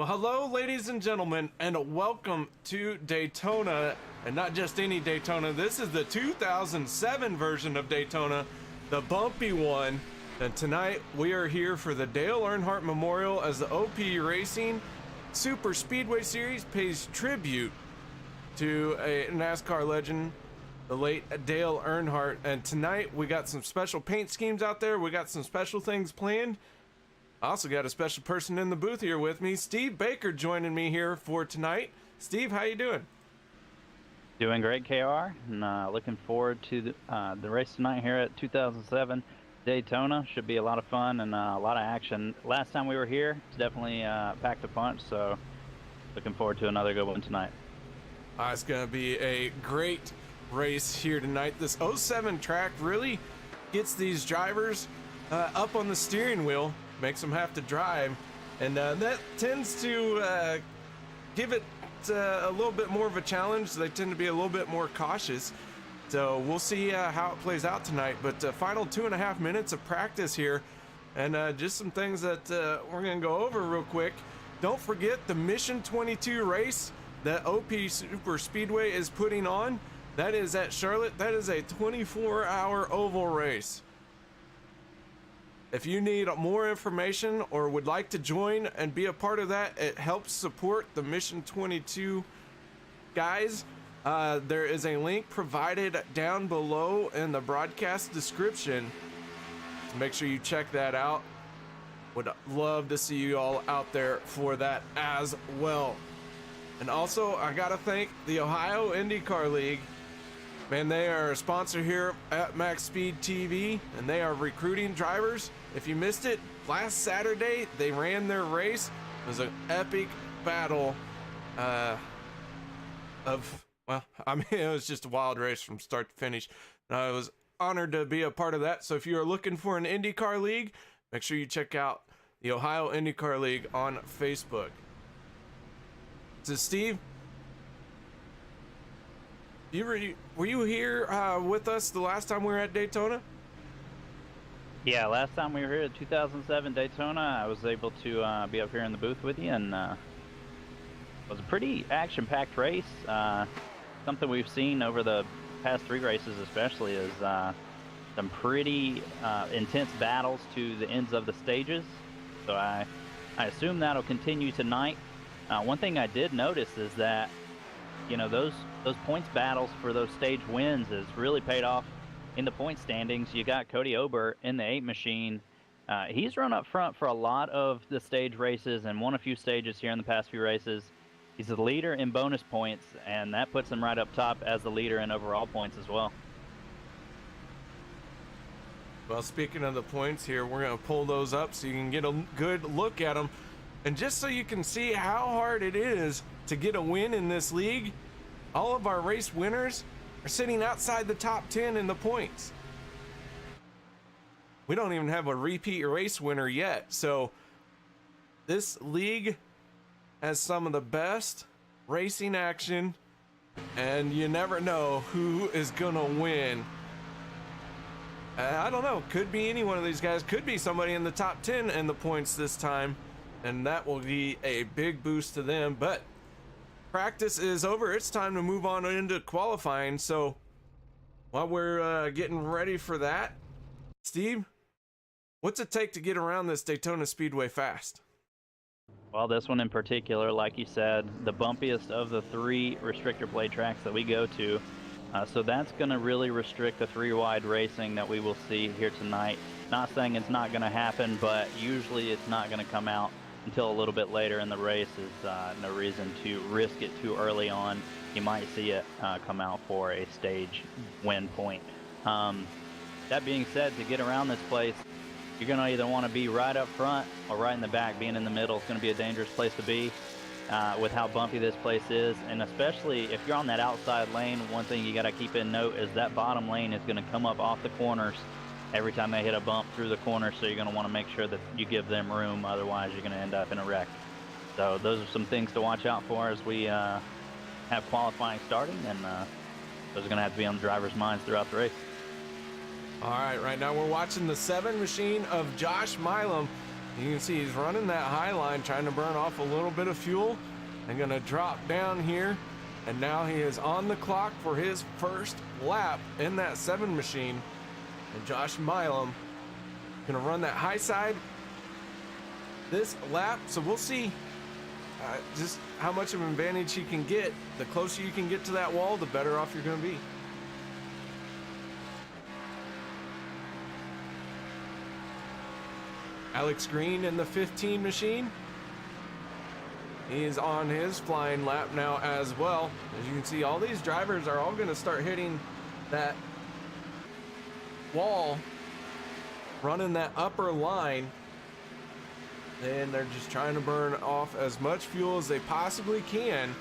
Well, hello, ladies and gentlemen, and welcome to Daytona, and not just any Daytona. This is the 2007 version of Daytona, the bumpy one. And tonight we are here for the Dale Earnhardt Memorial as the OP Racing Super Speedway Series pays tribute to a NASCAR legend, the late Dale Earnhardt. And tonight we got some special paint schemes out there. We got some special things planned. I also got a special person in the booth here with me, Steve Baker, joining me here for tonight. Steve, how you doing? Doing great, KR, and looking forward to the race tonight here at 2007 Daytona. Should be a lot of fun and a lot of action. Last time we were here, it's definitely packed a punch, so looking forward to another good one tonight. It's going to be a great race here tonight. This 07 track really gets these drivers up on the steering wheel, makes them have to drive, and that tends to give it a little bit more of a challenge. They tend to be a little bit more cautious, so we'll see how it plays out tonight. But final 2.5 minutes of practice here, and just some things that we're gonna go over real quick. Don't forget the Mission 22 race that OP Super Speedway is putting on. That is at Charlotte. That is a 24-hour oval race. If you need more information or would like to join and be a part of that, it helps support the Mission 22 guys. There is a link provided down below in the broadcast description. So make sure you check that out. Would love to see you all out there for that as well. And also, I gotta thank the Ohio IndyCar League. Man, they are a sponsor here at MaxSpeedTV, and they are recruiting drivers. If you missed it, last Saturday they ran their race. It was an epic battle well, I mean, it was just a wild race from start to finish. And I was honored to be a part of that. So if you're looking for an IndyCar League, make sure you check out the Ohio IndyCar League on Facebook. So Steve, were you here with us the last time we were at Daytona? Yeah, last time we were here at 2007 Daytona, I was able to be up here in the booth with you, and it was a pretty action-packed race. Something we've seen over the past 3 races especially is some pretty intense battles to the ends of the stages. So I assume that'll continue tonight. One thing I did notice is that, you know, those points battles for those stage wins has really paid off in the point standings. You got Cody Ober in the 8 machine. He's run up front for a lot of the stage races and won a few stages here in the past few races. He's the leader in bonus points, and that puts him right up top as the leader in overall points as well. Well, speaking of the points here, we're going to pull those up so you can get a good look at them. And just so you can see how hard it is to get a win in this league, all of our race winners are sitting outside the top 10 in the points. We don't even have a repeat race winner yet. So this league has some of the best racing action, and you never know who is gonna win. I don't know, could be any one of these guys, could be somebody in the top 10 in the points this time, and that will be a big boost to them. But practice is over. It's time to move on into qualifying. So while we're getting ready for that, Steve, what's it take to get around this Daytona Speedway fast? Well, this one in particular, like you said, the bumpiest of the 3 restrictor plate tracks that we go to. So that's going to really restrict the 3-wide racing that we will see here tonight. Not saying it's not going to happen, but usually it's not going to come out until a little bit later in the race. Is no reason to risk it too early on. You might see it come out for a stage win point. That being said, to get around this place, you're going to either want to be right up front or right in the back. Being in the middle is going to be a dangerous place to be with how bumpy this place is. And especially if you're on that outside lane, one thing you got to keep in note is that bottom lane is going to come up off the corners every time they hit a bump through the corner. So you're going to want to make sure that you give them room. Otherwise, you're going to end up in a wreck. So those are some things to watch out for as we have qualifying starting. And those are going to have to be on the drivers' minds throughout the race. All right, right now we're watching the 7 machine of Josh Milam You can see he's running that high line, trying to burn off a little bit of fuel and gonna drop down here. And now he is on the clock for his first lap in that 7 machine. And Josh Milam gonna run that high side this lap. So we'll see just how much of an advantage he can get. The closer you can get to that wall, the better off you're gonna be. Alex Green in the 15 machine. He's on his flying lap now as well. As you can see, all these drivers are all going to start hitting that wall, running that upper line. And they're just trying to burn off as much fuel as they possibly can.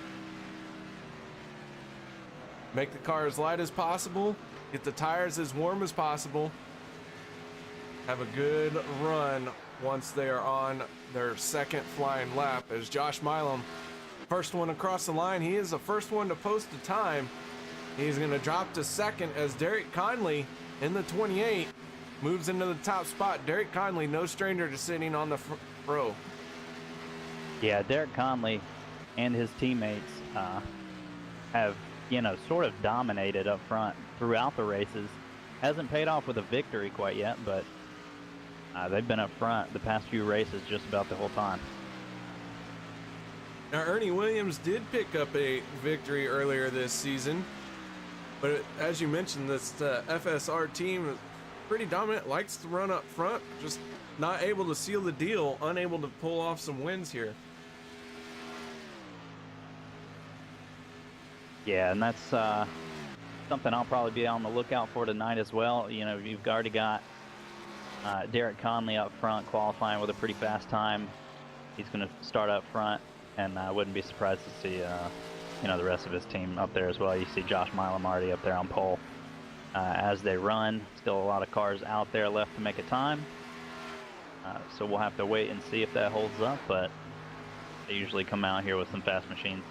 Make the car as light as possible. Get the tires as warm as possible. Have a good run once they are on their second flying lap. As Josh Milam, first one across the line, he is the first one to post a time. He's going to drop to second as Derek Conley in the 28 moves into the top spot. Derek Conley, no stranger to sitting on the row. Yeah, Derek Conley and his teammates have, you know, sort of dominated up front throughout the races. Hasn't paid off with a victory quite yet, but they've been up front the past few races just about the whole time. Now, Ernie Williams did pick up a victory earlier this season, but as you mentioned, this FSR team is pretty dominant, likes to run up front, just not able to seal the deal, unable to pull off some wins here. Yeah, and that's something I'll probably be on the lookout for tonight as well. You know, you've already got Derek Conley up front qualifying with a pretty fast time. He's going to start up front, and I wouldn't be surprised to see you know, the rest of his team up there as well. You see Josh Milam already up there on pole as they run. Still a lot of cars out there left to make a time, so we'll have to wait and see if that holds up, but they usually come out here with some fast machines.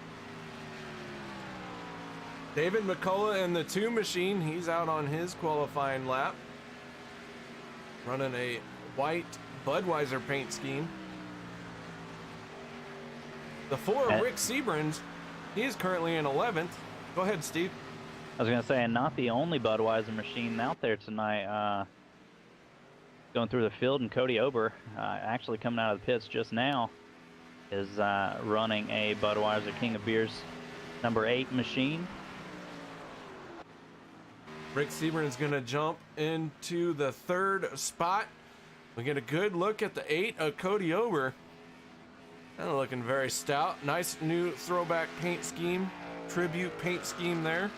David McCullough in the 2 machine, he's out on his qualifying lap, running a white Budweiser paint scheme. The 4, Rick Seabrans, he is currently in 11th. Go ahead, Steve. I was going to say, and not the only Budweiser machine out there tonight. Going through the field, and Cody Ober, actually coming out of the pits just now, is running a Budweiser King of Beers number 8 machine. Rick Sebring is going to jump into the 3rd spot. We get a good look at the 8 of Cody Ober. Kind of looking very stout. Nice new throwback paint scheme, tribute paint scheme there.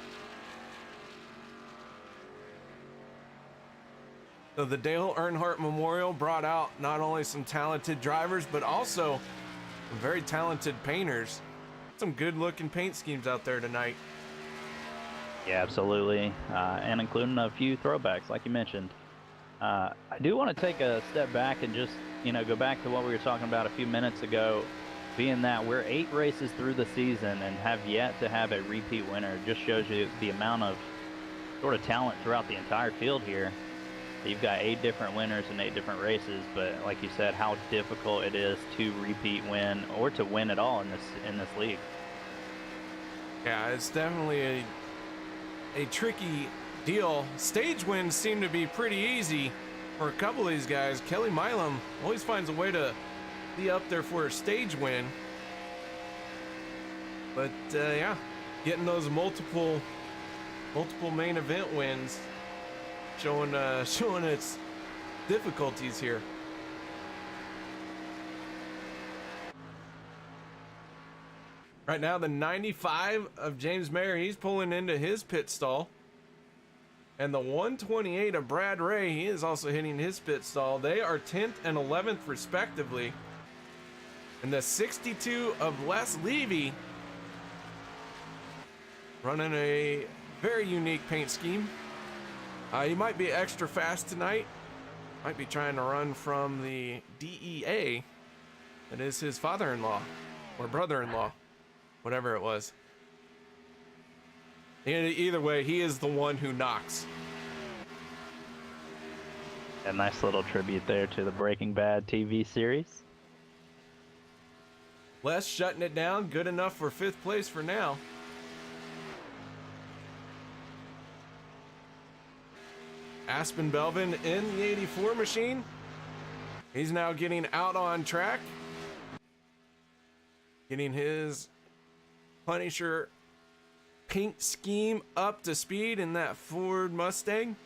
So the Dale Earnhardt Memorial brought out not only some talented drivers, but also some very talented painters. Some good looking paint schemes out there tonight. Yeah, absolutely, and including a few throwbacks, like you mentioned. I do want to take a step back and just, you know, go back to what we were talking about a few minutes ago, being that we're 8 races through the season and have yet to have a repeat winner. It just shows you the amount of sort of talent throughout the entire field here. You've got 8 different winners in 8 different races, but like you said, how difficult it is to repeat win or to win at all in this league. Yeah, it's definitely a tricky deal. Stage wins seem to be pretty easy for a couple of these guys. Kelly Milam always finds a way to be up there for a stage win. But yeah, getting those multiple main event wins, showing its difficulties here. Right now, the 95 of James Mayer, he's pulling into his pit stall. And the 128 of Brad Ray, he is also hitting his pit stall. They are 10th and 11th respectively. And the 62 of Les Levy, running a very unique paint scheme. He might be extra fast tonight. Might be trying to run from the DEA. That is his father-in-law or brother-in-law, whatever it was. Either way, he is the one who knocks. A nice little tribute there to the Breaking Bad TV series. Les shutting it down. Good enough for 5th place for now. Aspen Belvin in the 84 machine. He's now getting out on track. Getting his Punisher paint scheme up to speed in that Ford Mustang.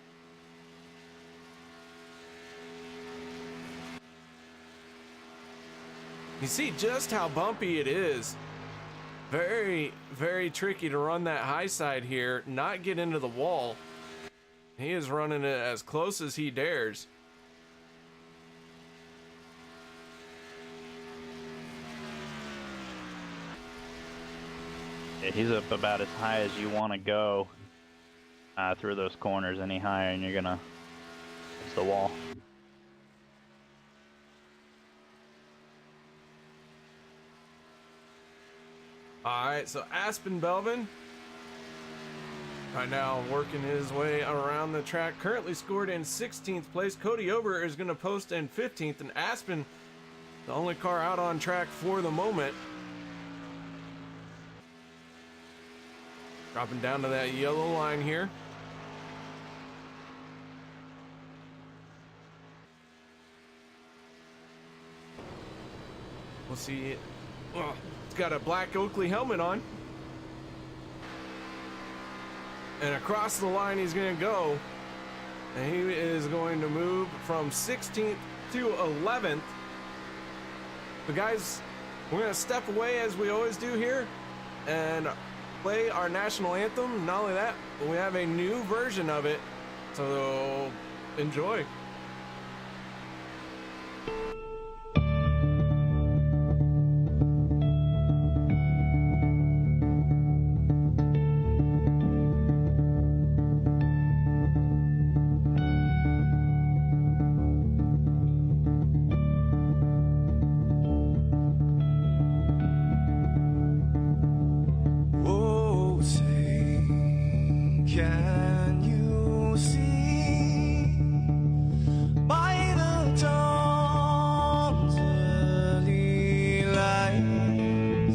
You see just how bumpy it is. Very, very tricky to run that high side here, not get into the wall. He is running it as close as he dares. Yeah, he's up about as high as you want to go through those corners. Any higher and you're gonna miss the wall. All right, so Aspen Belvin right now working his way around the track. Currently scored in 16th place. Cody Ober is going to post in 15th, and Aspen, the only car out on track for the moment. Dropping down to that yellow line here. We'll see. Oh, it's got a black Oakley helmet on. And across the line he's going to go. And he is going to move from 16th to 11th. But guys, we're going to step away as we always do here and play our national anthem. Not only that, but we have a new version of it. So enjoy. Can you see by the dawn's early light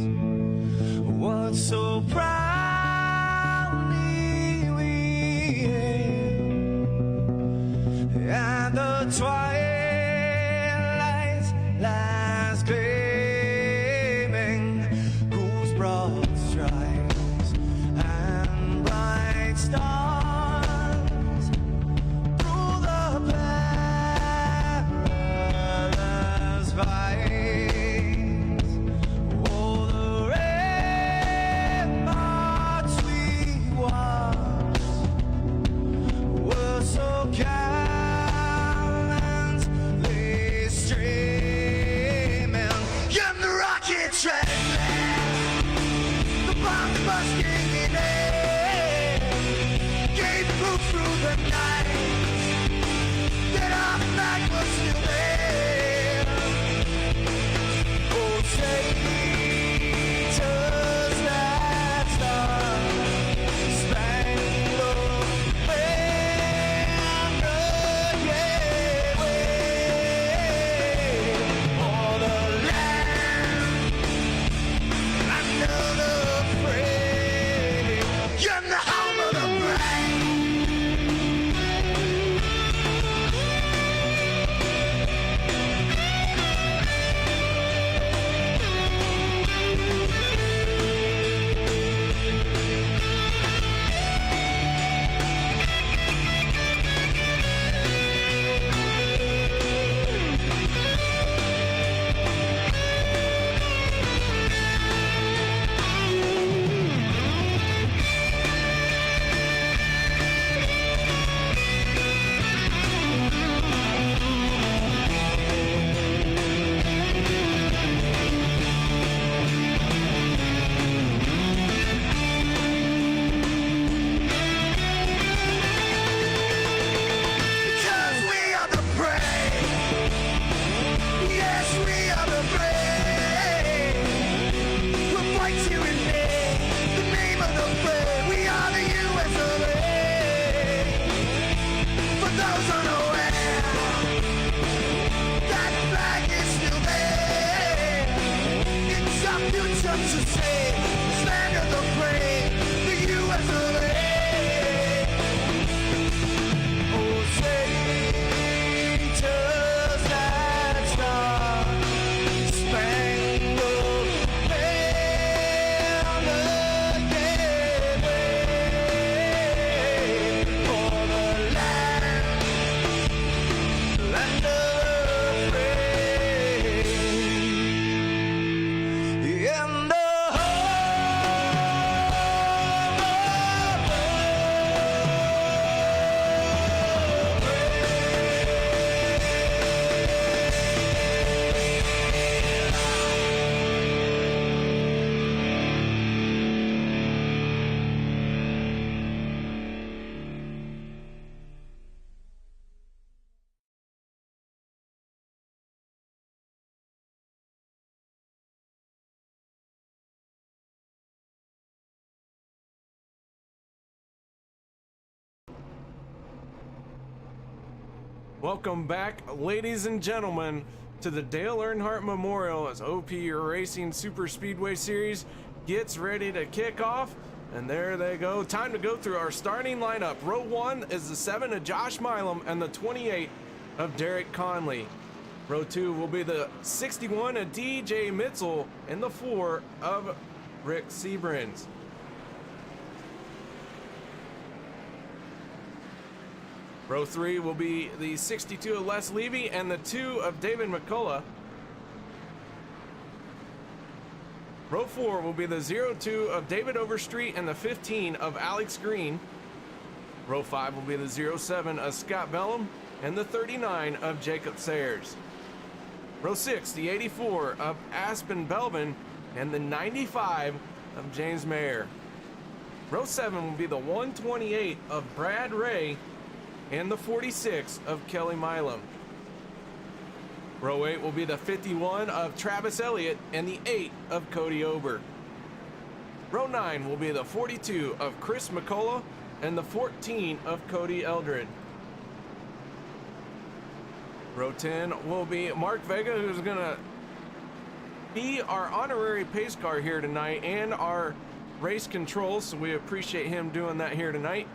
what so proudly we hailed at the twilight's last gleaming, whose broad stripes and bright stars through the perilous fight. Oh, the ramparts we watched were so gallantly streaming, and the rocket train, the bomb busting in air, gave proof through the night that our flag was still there. Oh, say, does that star-spangled banner yet wave o'er the land? I'm not afraid. You're the home of the brave. Welcome back, ladies and gentlemen, to the Dale Earnhardt Memorial as OP Racing Super Speedway Series gets ready to kick off. And there they go. Time to go through our starting lineup. Row 1 is the 7 of Josh Milam and the 28 of Derek Conley. Row 2 will be the 61 of DJ Mitzel and the 4 of Rick Seabrins. Row 3 will be the 62 of Les Levy and the 2 of David McCullough. Row 4 will be the 02 of David Overstreet and the 15 of Alex Green. Row 5 will be the 07 of Scott Bellum and the 39 of Jacob Sayers. Row 6, the 84 of Aspen Belvin and the 95 of James Mayer. Row 7 will be the 128 of Brad Ray and the 46 of Kelly Milam. Row 8 will be the 51 of Travis Elliott and the 8 of Cody Ober. Row 9 will be the 42 of Chris McCullough and the 14 of Cody Eldred. Row 10 will be Mark Vega, who's gonna be our honorary pace car here tonight and our race control, so we appreciate him doing that here tonight.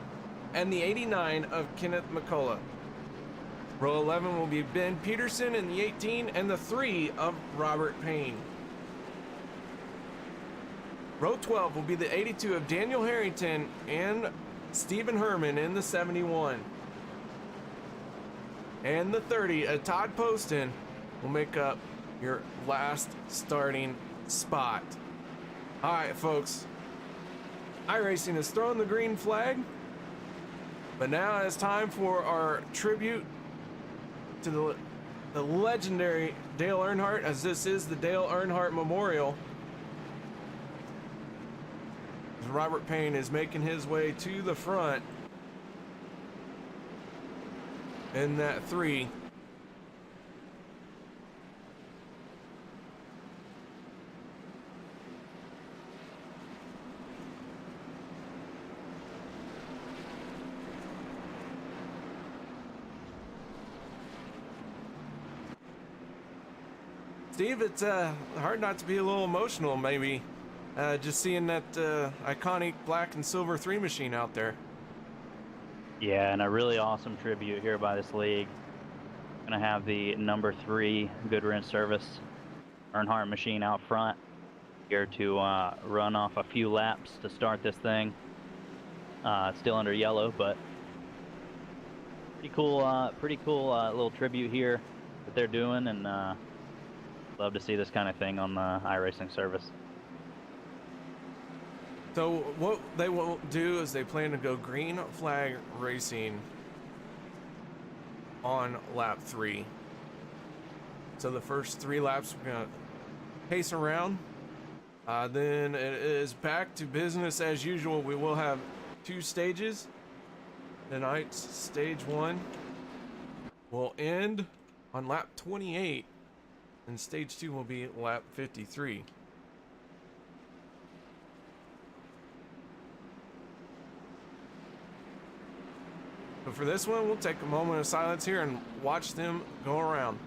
And the 89 of Kenneth McCullough. Row 11 will be Ben Peterson and the 18 and the 3 of Robert Payne. Row 12 will be the 82 of Daniel Harrington and Stephen Herman in the 71. And the 30 of Todd Poston will make up your last starting spot. All right, folks. iRacing has thrown the green flag. But now it's time for our tribute to the legendary Dale Earnhardt, as this is the Dale Earnhardt Memorial. As Robert Payne is making his way to the front in that 3. Steve, it's hard not to be a little emotional, maybe, just seeing that iconic black and silver 3 machine out there. Yeah, and a really awesome tribute here by this league. Gonna have the number 3 Goodwrench Service Earnhardt machine out front here to run off a few laps to start this thing. It's still under yellow, but pretty cool little tribute here that they're doing, and love to see this kind of thing on the iRacing service. So what they will do is they plan to go green flag racing on lap 3. So the first 3 laps we're gonna pace around. Then it is back to business as usual. We will have 2 stages. Tonight's stage 1 will end on lap 28. And stage 2 will be lap 53. But for this one, we'll take a moment of silence here and watch them go around.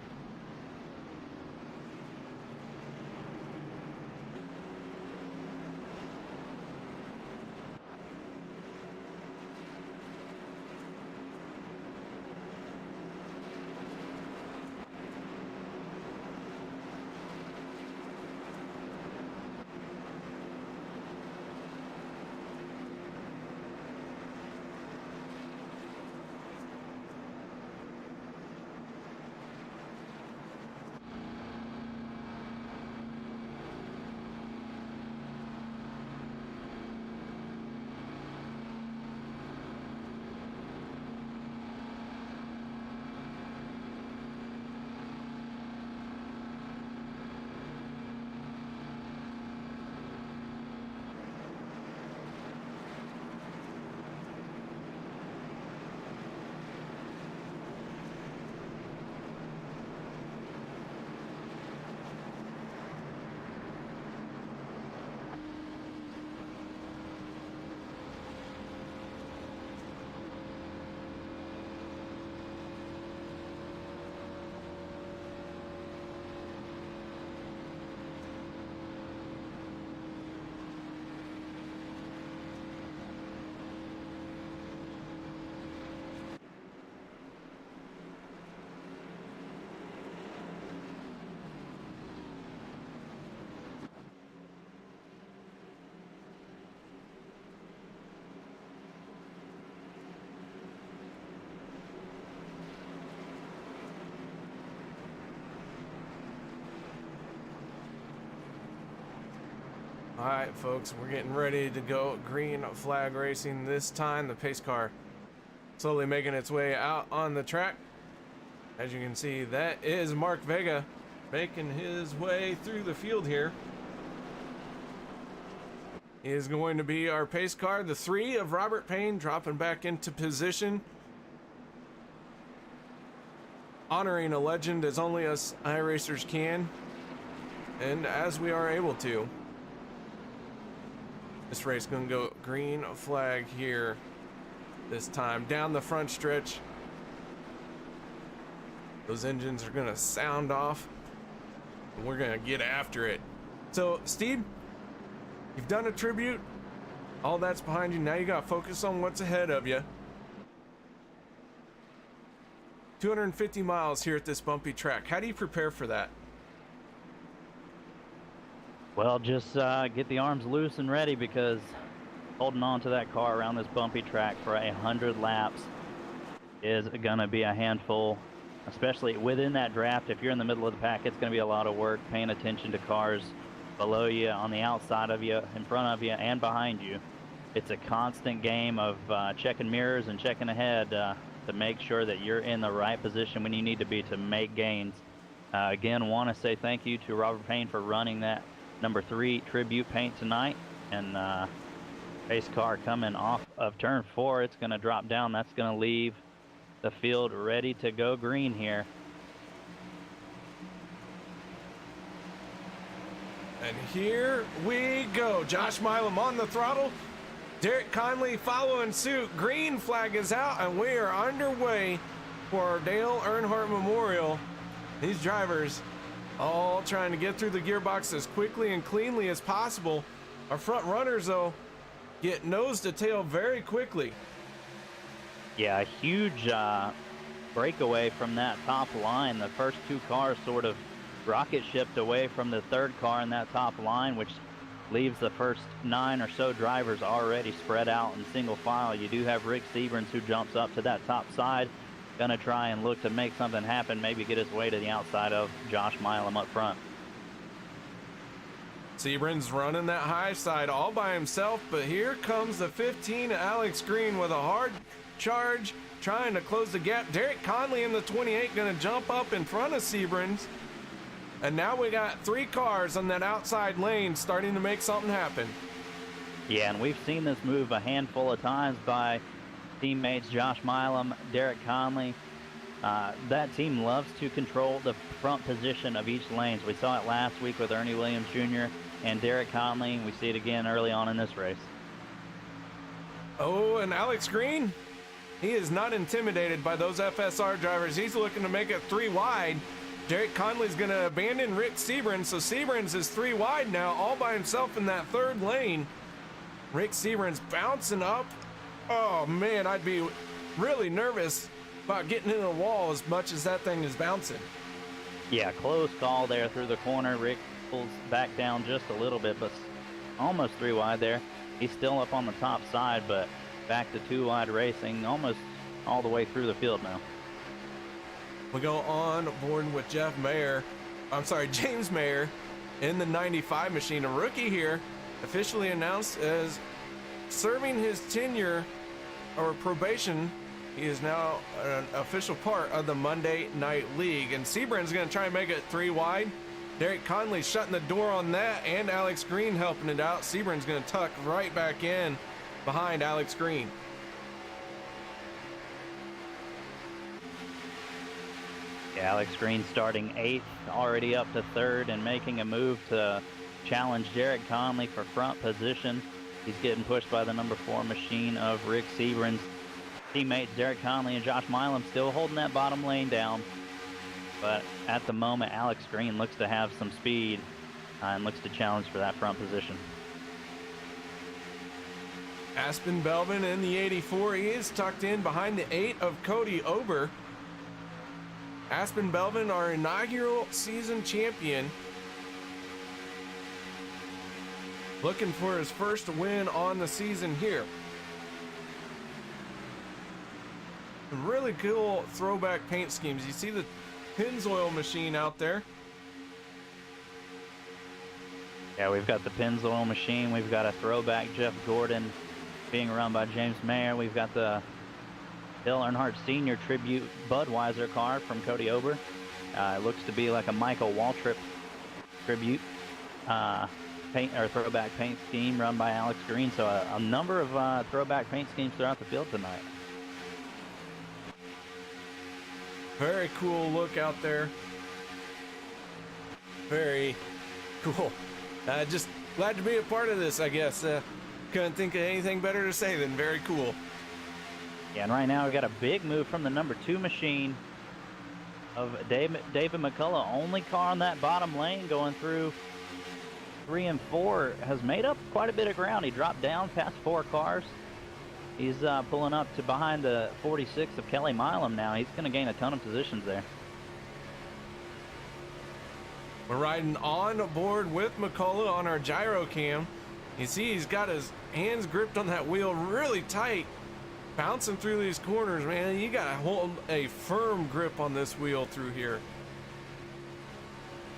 All right, folks, we're getting ready to go green flag racing this time. The pace car slowly making its way out on the track. As you can see, that is Mark Vega making his way through the field here. He is going to be our pace car. The 3 of Robert Payne dropping back into position, honoring a legend as only us iRacers can, and as we are able to. This race gonna go green flag here this time. Down the front stretch, those engines are gonna sound off, and we're gonna get after it. So, Steve, you've done a tribute. All that's behind you. Now you gotta focus on what's ahead of you. 250 miles here at this bumpy track. How do you prepare for that? Well, just get the arms loose and ready, because holding on to that car around this bumpy track for 100 laps is going to be a handful, especially within that draft. If you're in the middle of the pack, it's going to be a lot of work paying attention to cars below you, on the outside of you, in front of you, and behind you. It's a constant game of checking mirrors and checking ahead to make sure that you're in the right position when you need to be to make gains. Again, want to say thank you to Robert Payne for running that number 3 tribute paint tonight. And pace car coming off of turn 4, it's going to drop down. That's going to leave the field ready to go green here. And here we go. Josh Milam on the throttle. Derek Conley following suit. Green flag is out, and we are underway for our Dale Earnhardt Memorial. These drivers all trying to get through the gearbox as quickly and cleanly as possible. Our front runners, though, get nose to tail very quickly. Yeah, a huge breakaway from that top line. The first 2 cars sort of rocket shipped away from the 3rd car in that top line, which leaves the first 9 or so drivers already spread out in single file. You do have Rick Seabrans, who jumps up to that top side, gonna try and look to make something happen, maybe get his way to the outside of Josh Milam up front. Seabrans running that high side all by himself, but here comes the 15, Alex Green, with a hard charge, trying to close the gap. Derek Conley in the 28 gonna jump up in front of Seabrans. And now we got 3 cars on that outside lane starting to make something happen. Yeah, and we've seen this move a handful of times by teammates Josh Milam, Derek Conley. That team loves to control the front position of each lane. We saw it last week with Ernie Williams Jr. and Derek Conley. We see it again early on in this race. Oh, and Alex Green, he is not intimidated by those FSR drivers. He's looking to make it 3 wide. Derek Conley's going to abandon Rick Seabrans, so Seabrans is 3 wide now, all by himself in that 3rd lane. Rick Seabrans bouncing up. Oh, man, I'd be really nervous about getting into the wall as much as that thing is bouncing. Yeah, close call there through the corner. Rick pulls back down just a little bit, but almost 3 wide there. He's still up on the top side, but back to 2 wide racing, almost all the way through the field now. We go on board with James Mayer in the 95 machine. A rookie here, officially announced as serving his tenure or probation. He is now an official part of the Monday Night League. And Seabrand's going to try and make it 3 wide. Derek Conley shutting the door on that, and Alex Green helping it out. Seabrand's going to tuck right back in behind Alex Green. Alex Green starting 8th, already up to 3rd, and making a move to challenge Derek Conley for front position. He's getting pushed by the number 4 machine of Rick Seabrans. Teammates Derek Conley and Josh Milam still holding that bottom lane down. But at the moment, Alex Green looks to have some speed and looks to challenge for that front position. Aspen Belvin in the 84. He is tucked in behind the 8 of Cody Ober. Aspen Belvin, our inaugural season champion, looking for his first win on the season here. Really cool throwback paint schemes. You see the Pennzoil machine out there. Yeah, we've got the Pennzoil machine. We've got a throwback Jeff Gordon being run by James Mayer. We've got the Dale Earnhardt Sr. tribute Budweiser car from Cody Ober. It looks to be like a Michael Waltrip tribute paint or throwback paint scheme run by Alex Green. So a number of throwback paint schemes throughout the field tonight. Very cool look out there. Very cool. Just glad to be a part of this, I guess. Couldn't think of anything better to say than very cool. Yeah, and right now we've got a big move from the number 2 machine of David McCullough. Only car on that bottom lane going through 3 and 4 has made up quite a bit of ground. He dropped down past 4 cars. He's pulling up to behind the 46 of Kelly Milam now. He's going to gain a ton of positions there. We're riding on board with McCullough on our gyro cam. You see he's got his hands gripped on that wheel really tight, bouncing through these corners, man. You gotta hold a firm grip on this wheel through here.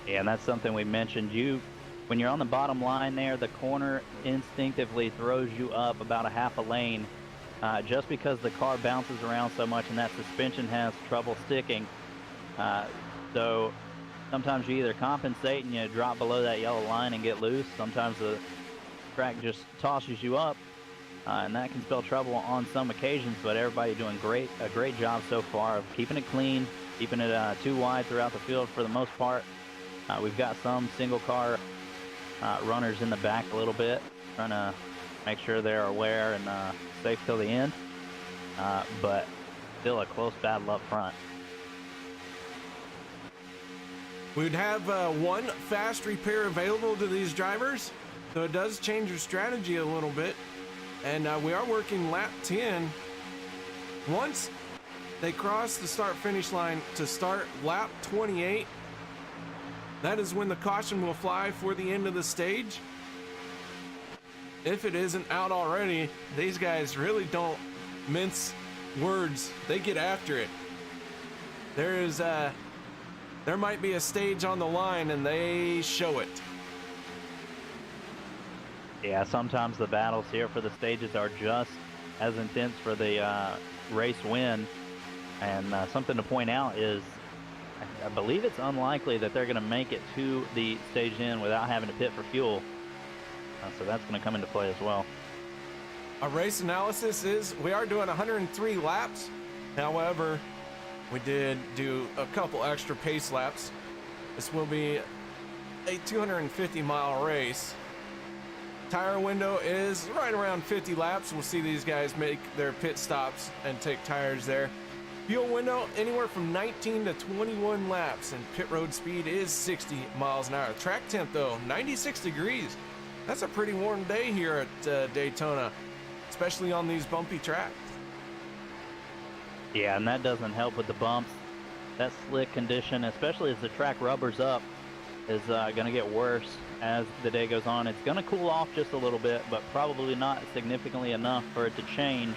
Yeah, and that's something we mentioned. When you're on the bottom line there, the corner instinctively throws you up about a half a lane, just because the car bounces around so much and that suspension has trouble sticking. So sometimes you either compensate and you drop below that yellow line and get loose. Sometimes the track just tosses you up, and that can spell trouble on some occasions, but everybody doing a great job so far of keeping it clean, keeping it too wide throughout the field for the most part. We've got some single car runners in the back a little bit, trying to make sure they're aware and safe till the end, but still a close battle up front. We'd have one fast repair available to these drivers, so it does change your strategy a little bit. And we are working lap 10. Once they cross the start-finish line to start lap 28, that is when the caution will fly for the end of the stage. If it isn't out already, these guys really don't mince words. They get after it. There might be a stage on the line and they show it. Yeah, sometimes the battles here for the stages are just as intense for the race win. And something to point out is I believe it's unlikely that they're going to make it to the stage end without having to pit for fuel. So that's going to come into play as well. Our race analysis is we are doing 103 laps. However, we did do a couple extra pace laps. This will be a 250-mile race. Tire window is right around 50 laps. We'll see these guys make their pit stops and take tires there. Fuel window anywhere from 19 to 21 laps, and pit road speed is 60 miles an hour. Track temp though, 96 degrees. That's a pretty warm day here at Daytona, especially on these bumpy tracks. Yeah, and that doesn't help with the bumps. That slick condition, especially as the track rubbers up, is going to get worse as the day goes on. It's going to cool off just a little bit, but probably not significantly enough for it to change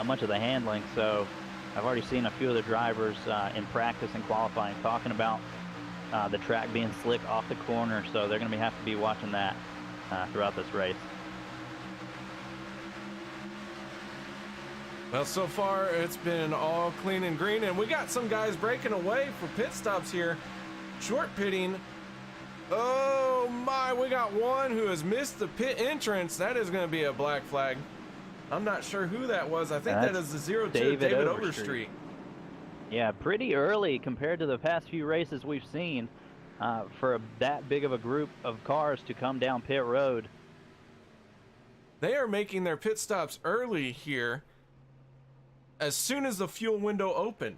much of the handling. So I've already seen a few of the drivers in practice and qualifying talking about the track being slick off the corner, so they're going to have to be watching that throughout this race. Well, so far it's been all clean and green, and we got some guys breaking away for pit stops here. Short pitting. Oh my, we got one who has missed the pit entrance. That is going to be a black flag. I'm not sure who that was. I think that is the 02 David Overstreet. Yeah, pretty early compared to the past few races we've seen for that big of a group of cars to come down pit road. They are making their pit stops early here as soon as the fuel window opened.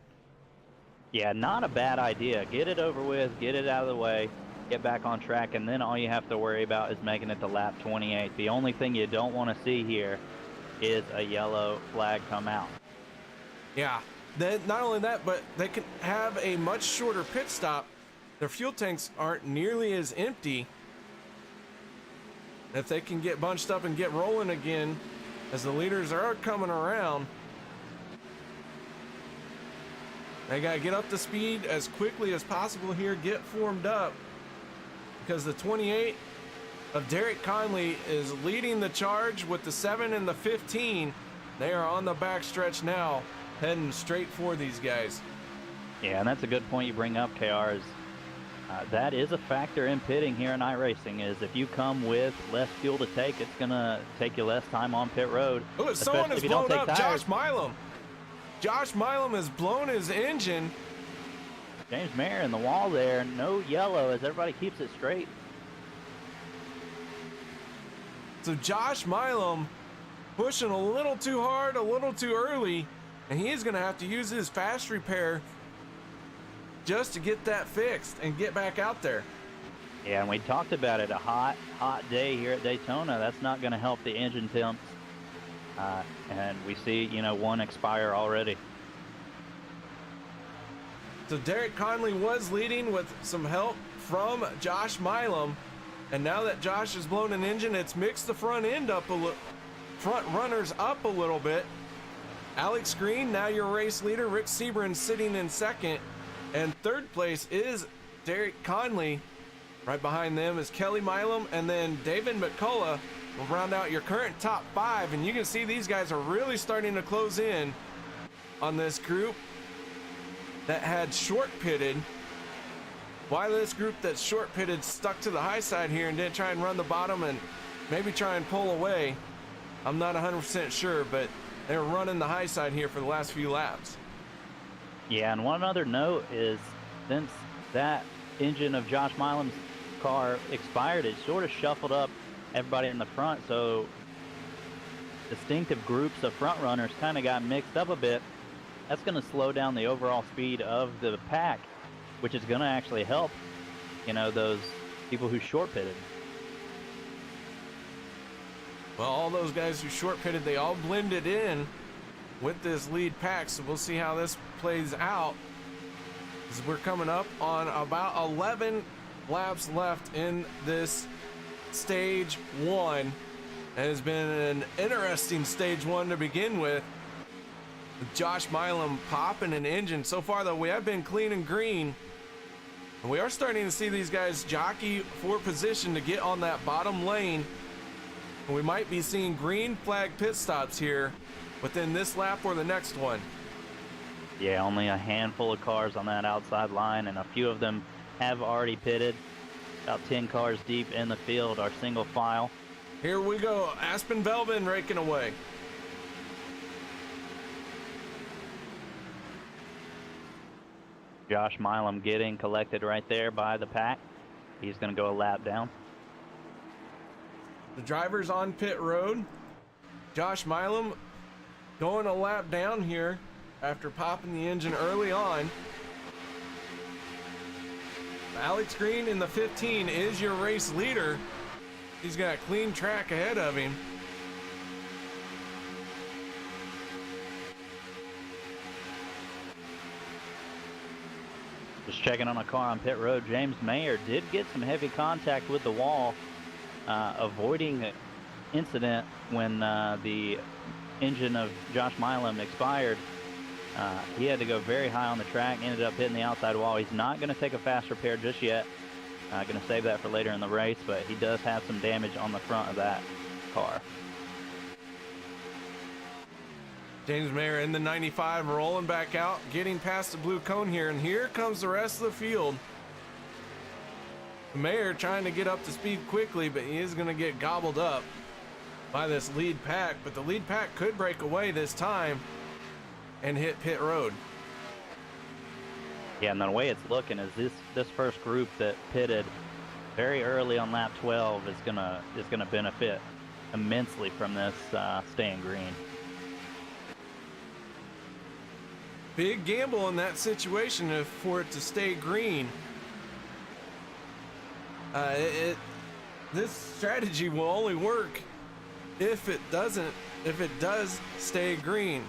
Yeah, not a bad idea. Get it over with, get it out of the way, get back on track, and then all you have to worry about is making it to lap 28. The only thing you don't want to see here is a yellow flag come out. Yeah, then not only that, but they can have a much shorter pit stop. Their fuel tanks aren't nearly as empty. If they can get bunched up and get rolling again as the leaders are coming around, they got to get up to speed as quickly as possible here, get formed up, because the 28 of Derek Conley is leading the charge with the 7 and the 15. They are on the backstretch now, heading straight for these guys. Yeah, and that's a good point you bring up, KR, is that is a factor in pitting here in iRacing, is if you come with less fuel to take, it's going to take you less time on pit road. Oh, someone has blown up Josh Milam. Josh Milam has blown his engine. James Mayer in the wall there, no yellow as everybody keeps it straight. So Josh Milam pushing a little too hard, a little too early, and he is going to have to use his fast repair just to get that fixed and get back out there. Yeah, and we talked about it, a hot day here at Daytona. That's not going to help the engine temps. And we see, you know, one expire already. So Derek Conley was leading with some help from Josh Milam. And now that Josh has blown an engine, it's mixed the front end up a little, front runners up a little bit. Alex Green, now your race leader. Rick Sebring sitting in second. And third place is Derek Conley. Right behind them is Kelly Milam, and then David McCullough will round out your current top 5. And you can see these guys are really starting to close in on this group that had short pitted. Why this group that's short pitted stuck to the high side here and didn't try and run the bottom and maybe try and pull away, I'm not 100% sure, but they were running the high side here for the last few laps. Yeah, and one other note is since that engine of Josh Milam's car expired, it sort of shuffled up everybody in the front, so distinctive groups of front runners kind of got mixed up a bit. That's going to slow down the overall speed of the pack, which is going to actually help, you know, those people who short pitted. Well, all those guys who short pitted, they all blended in with this lead pack, so we'll see how this plays out as we're coming up on about 11 laps left in this stage 1. It has been an interesting stage 1 to begin with Josh Milam popping an engine. So far though, we have been clean and green, and we are starting to see these guys jockey for position to get on that bottom lane, and we might be seeing green flag pit stops here within this lap or the next one. Yeah, only a handful of cars on that outside line, and a few of them have already pitted. About 10 cars deep in the field are single file. Here we go, Aspen Belvin raking away. Josh Milam getting collected right there by the pack. He's going to go a lap down. The driver's on pit road. Josh Milam going a lap down here after popping the engine early on. Alex Green in the 15 is your race leader. He's got a clean track ahead of him. Just checking on a car on pit road. James Mayer did get some heavy contact with the wall, avoiding incident when the engine of Josh Milam expired. He had to go very high on the track, ended up hitting the outside wall. He's not going to take a fast repair just yet. Going to save that for later in the race, but he does have some damage on the front of that car. James Mayer in the 95, rolling back out, getting past the blue cone here, and here comes the rest of the field. Mayer trying to get up to speed quickly, but he is going to get gobbled up by this lead pack, but the lead pack could break away this time and hit pit road. Yeah, and the way it's looking is this first group that pitted very early on lap 12 is gonna benefit immensely from this staying green. Big gamble in that situation for it to stay green. This strategy will only work if it does stay green.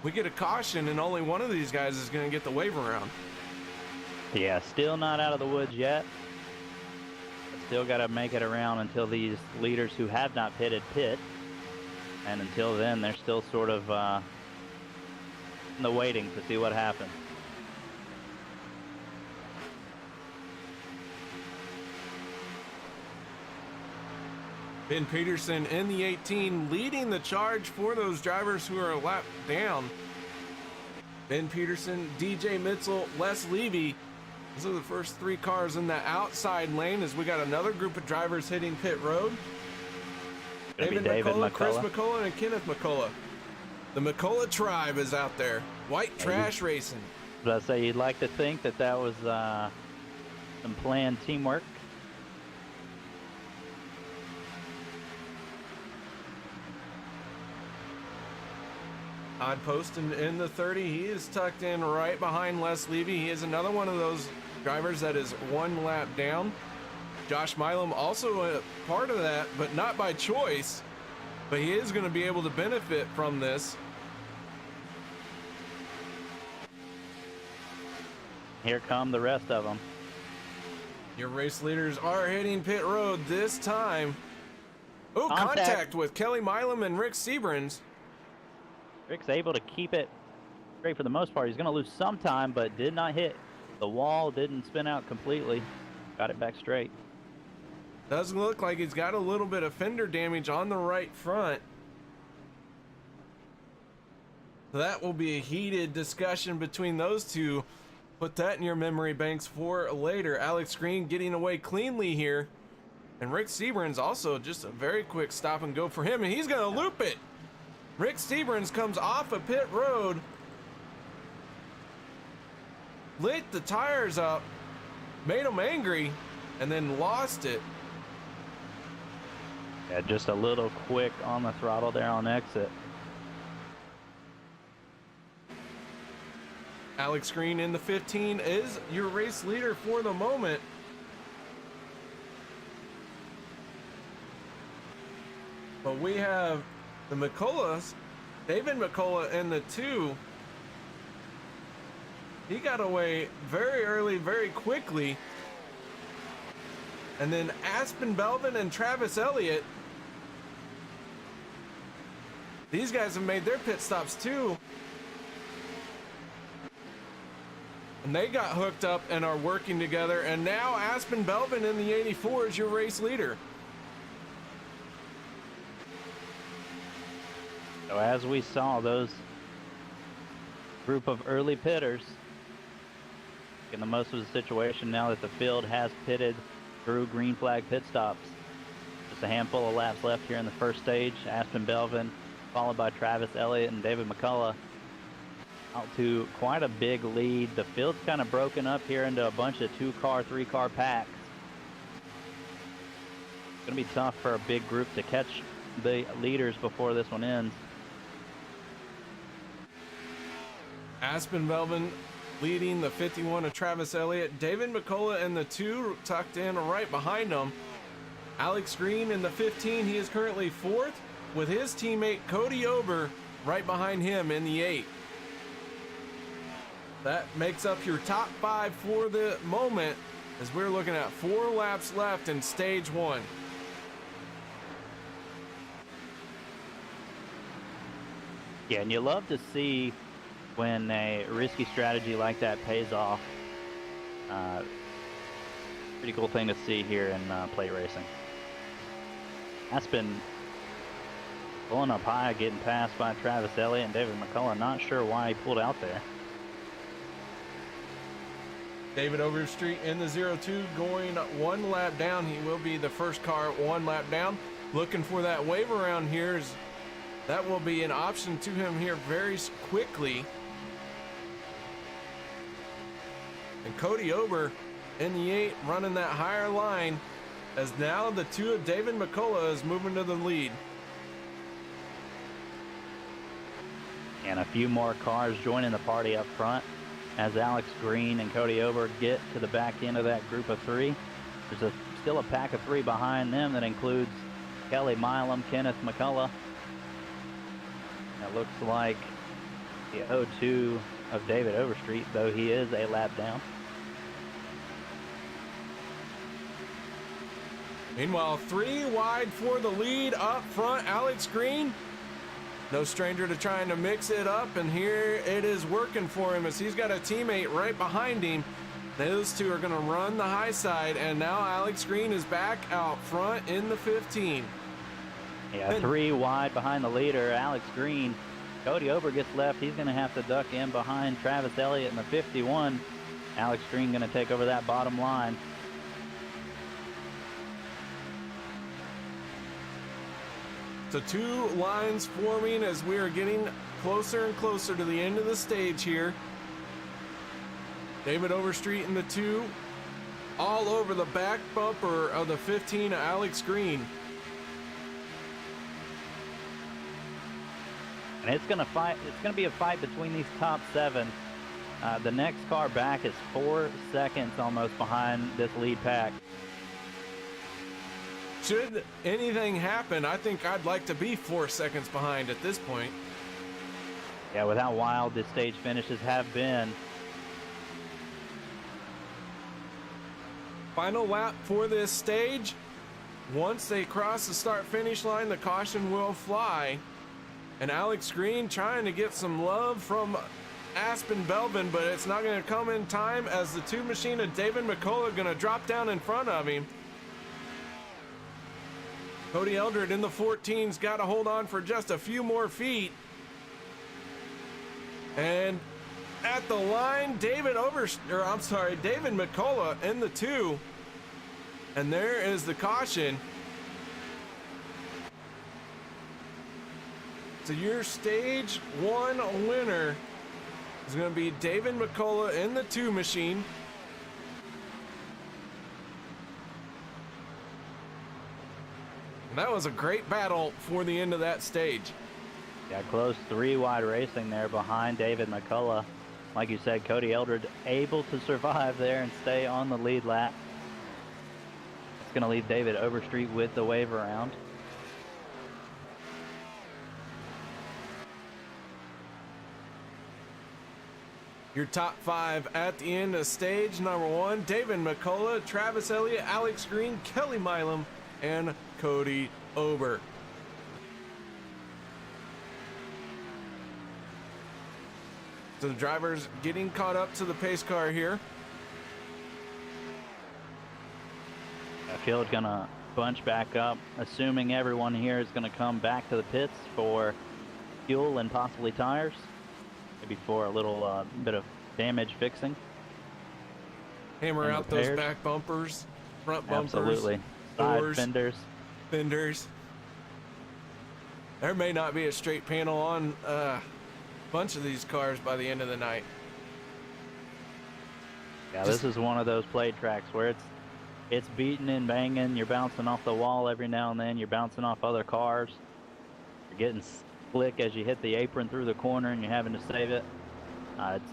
We get a caution and only one of these guys is going to get the wave around. Yeah, still not out of the woods yet. Still got to make it around until these leaders who have not pitted pit. And until then, they're still sort of in the waiting to see what happens. Ben Peterson in the 18 leading the charge for those drivers who are a lap down. Ben Peterson, DJ Mitchell, Les Levy. Those are the first three cars in the outside lane as we got another group of drivers hitting pit road. David McCullough, Chris McCullough, and Kenneth McCullough. The McCullough tribe is out there. White trash racing. But I say you'd like to think that that was some planned teamwork. Odd post in the 30. He is tucked in right behind Les Levy. He is another one of those drivers that is one lap down. Josh Milam also a part of that, but not by choice. But he is going to be able to benefit from this. Here come the rest of them. Your race leaders are hitting pit road this time. Oh, contact with Kelly Milam and Rick Seabrans. Rick's able to keep it straight for the most part. He's going to lose some time, but did not hit the wall, didn't spin out completely. Got it back straight. Doesn't look like he's got a little bit of fender damage on the right front. That will be a heated discussion between those two. Put that in your memory banks for later. Alex Green getting away cleanly here. And Rick Seabrans also just a very quick stop and go for him, and he's going to loop it. Rick Seabrans comes off a pit road, lit the tires up, made him angry, and then lost it. Yeah, just a little quick on the throttle there on exit. Alex Green in the 15 is your race leader for the moment. But we have the McCulloughs, David McCullough in the 2. He got away very early, very quickly. And then Aspen Belvin and Travis Elliott. These guys have made their pit stops too. And they got hooked up and are working together. And now Aspen Belvin in the 84 is your race leader. So as we saw, those group of early pitters getting the most of the situation now that the field has pitted through green flag pit stops. Just a handful of laps left here in the first stage. Aspen Belvin, followed by Travis Elliott and David McCullough, out to quite a big lead. The field's kind of broken up here into a bunch of 2-car, 3-car packs. It's going to be tough for a big group to catch the leaders before this one ends. Aspen Belvin leading the 51 of Travis Elliott. David McCullough in the 2 tucked in right behind him. Alex Green in the 15. He is currently 4th with his teammate Cody Ober right behind him in the 8. That makes up your top 5 for the moment as we're looking at 4 laps left in stage 1. Yeah, and you love to see when a risky strategy like that pays off. Pretty cool thing to see here in plate racing. Aspen pulling up high, getting passed by Travis Elliott and David McCullough. Not sure why he pulled out there. David Overstreet in the 02 going 1 lap down. He will be the first car 1 lap down. Looking for that wave around here. That will be an option to him here very quickly. And Cody Ober in the 8 running that higher line as now the 2 of David McCullough is moving to the lead. And a few more cars joining the party up front as Alex Green and Cody Ober get to the back end of that group of 3. There's still a pack of 3 behind them that includes Kelly Milam, Kenneth McCullough. It looks like the 0-2 of David Overstreet, though he is a lap down. Meanwhile, 3 wide for the lead up front. Alex Green, no stranger to trying to mix it up, and here it is working for him as he's got a teammate right behind him. Those 2 are going to run the high side, and now Alex Green is back out front in the 15. Yeah, 3 wide behind the leader, Alex Green. Cody Ober gets left. He's going to have to duck in behind Travis Elliott in the 51. Alex Green going to take over that bottom line. So 2 lines forming as we are getting closer and closer to the end of the stage here. David Overstreet in the 2, all over the back bumper of the 15, Alex Green. And it's going to be a fight between these top 7. The next car back is 4 seconds almost behind this lead pack. Should anything happen, I think I'd like to be 4 seconds behind at this point. Yeah, with how wild the stage finishes have been. Final lap for this stage. Once they cross the start-finish line, the caution will fly. And Alex Green trying to get some love from Aspen Belvin, but it's not going to come in time as the 2 machine of David McCullough going to drop down in front of him. Cody Eldred in the 14's got to hold on for just a few more feet. And at the line, David McCullough in the 2. And there is the caution. So your stage 1 winner is going to be David McCullough in the 2 machine. And that was a great battle for the end of that stage. Yeah, close 3 wide racing there behind David McCullough. Like you said, Cody Eldred able to survive there and stay on the lead lap. It's going to leave David Overstreet with the wave around. Your top 5 at the end of stage number 1, David McCullough, Travis Elliott, Alex Green, Kelly Milam, and Cody Ober. So the drivers getting caught up to the pace car here. Field's gonna bunch back up, assuming everyone here is gonna come back to the pits for fuel and possibly tires. Maybe for a little bit of damage fixing. Hammer and out repairs. those back bumpers, front bumpers, Absolutely. doors, Side fenders. There may not be a straight panel on a bunch of these cars by the end of the night. Yeah, this is one of those plate tracks where it's beating and banging. You're bouncing off the wall every now and then. You're bouncing off other cars. You're getting slick as you hit the apron through the corner and you're having to save it.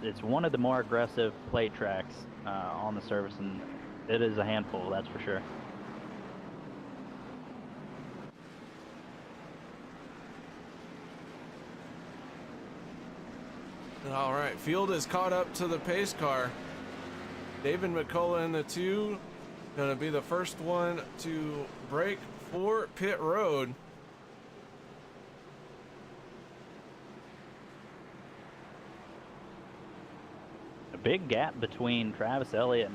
It's one of the more aggressive plate tracks on the surface, and it is a handful, that's for sure. All right, field is caught up to the pace car. David McCullough in the 2, gonna be the first one to break for pit road. A big gap between Travis Elliott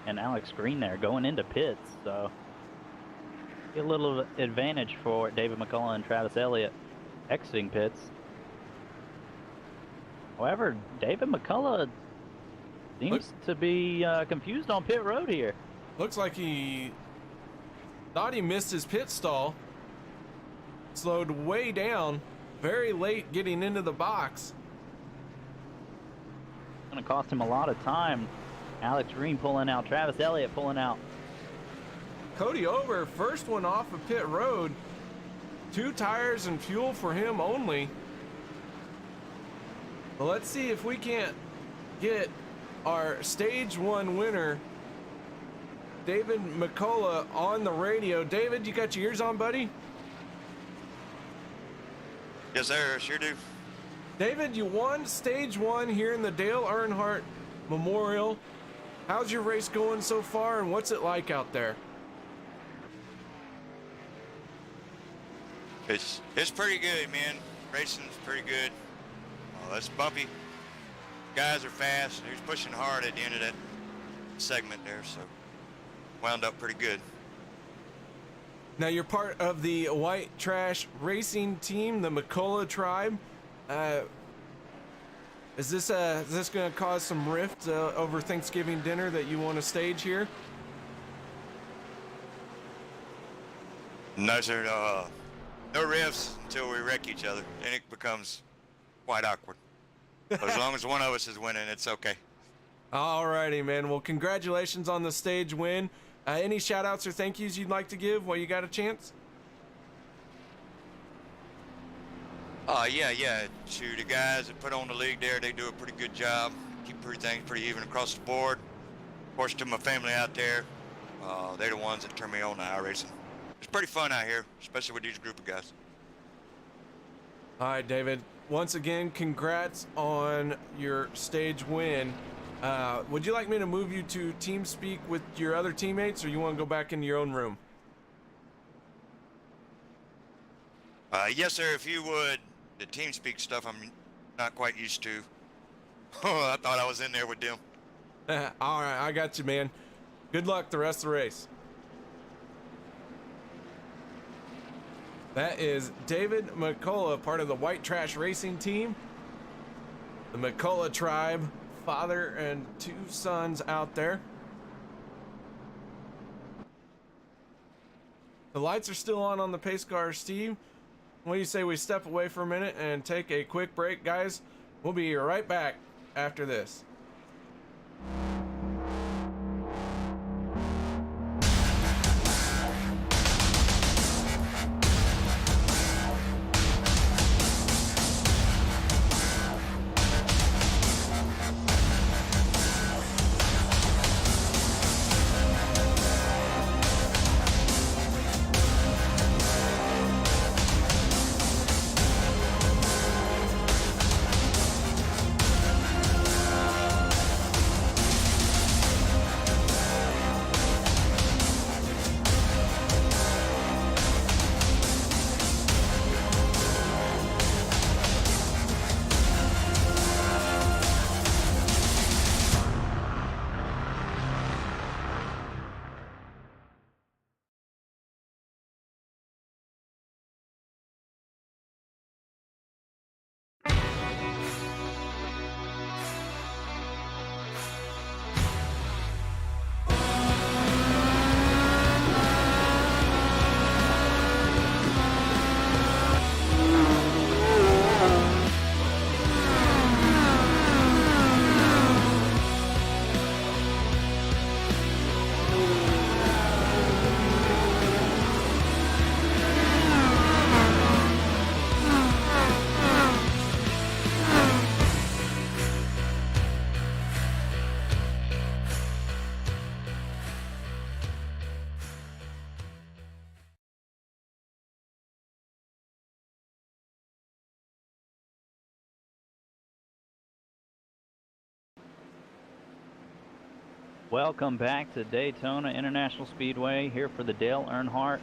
and Alex Green there going into pits, so get a little advantage for David McCullough and Travis Elliott exiting pits. However, David McCullough seems to be confused on pit road here. Looks like he thought he missed his pit stall. Slowed way down, very late getting into the box. It's going to cost him a lot of time. Alex Green pulling out, Travis Elliott pulling out. Cody Ober, first one off of pit road. 2 tires and fuel for him only. Well, let's see if we can't get our stage 1 winner, David McCullough, on the radio. David, you got your ears on, buddy? Yes, sir. Sure do. David, you won stage 1 here in the Dale Earnhardt Memorial. How's your race going so far, and what's it like out there? It's pretty good, man. Racing's pretty good. That's bumpy. Guys are fast. He was pushing hard at the end of that segment there, so wound up pretty good. Now you're part of the White Trash Racing Team, the McCullough tribe. Is this going to cause some rift over Thanksgiving dinner that you want to stage here? No, sir. No rifts until we wreck each other. Then it becomes quite awkward. But as long as one of us is winning, it's okay. Alrighty, man. Well, congratulations on the stage win. Any shout outs or thank yous you'd like to give while you got a chance? Yeah. To the guys that put on the league there, they do a pretty good job. Keep everything pretty even across the board. Of course, to my family out there, they're the ones that turn me on to iRacing. It's pretty fun out here, especially with these group of guys. All right, David. Once again, congrats on your stage win. Would you like me to move you to team speak with your other teammates, or you want to go back into your own room? Yes, sir, if you would. The team speak stuff I'm not quite used to. Oh, I thought I was in there with them. All right, I got you, man. Good luck the rest of the race. That is David McCullough, part of the White Trash Racing Team. The McCullough tribe, father and 2 sons out there. The lights are still on the pace car, Steve. What do you say we step away for a minute and take a quick break, guys? We'll be right back after this. Welcome back to Daytona International Speedway, here for the Dale Earnhardt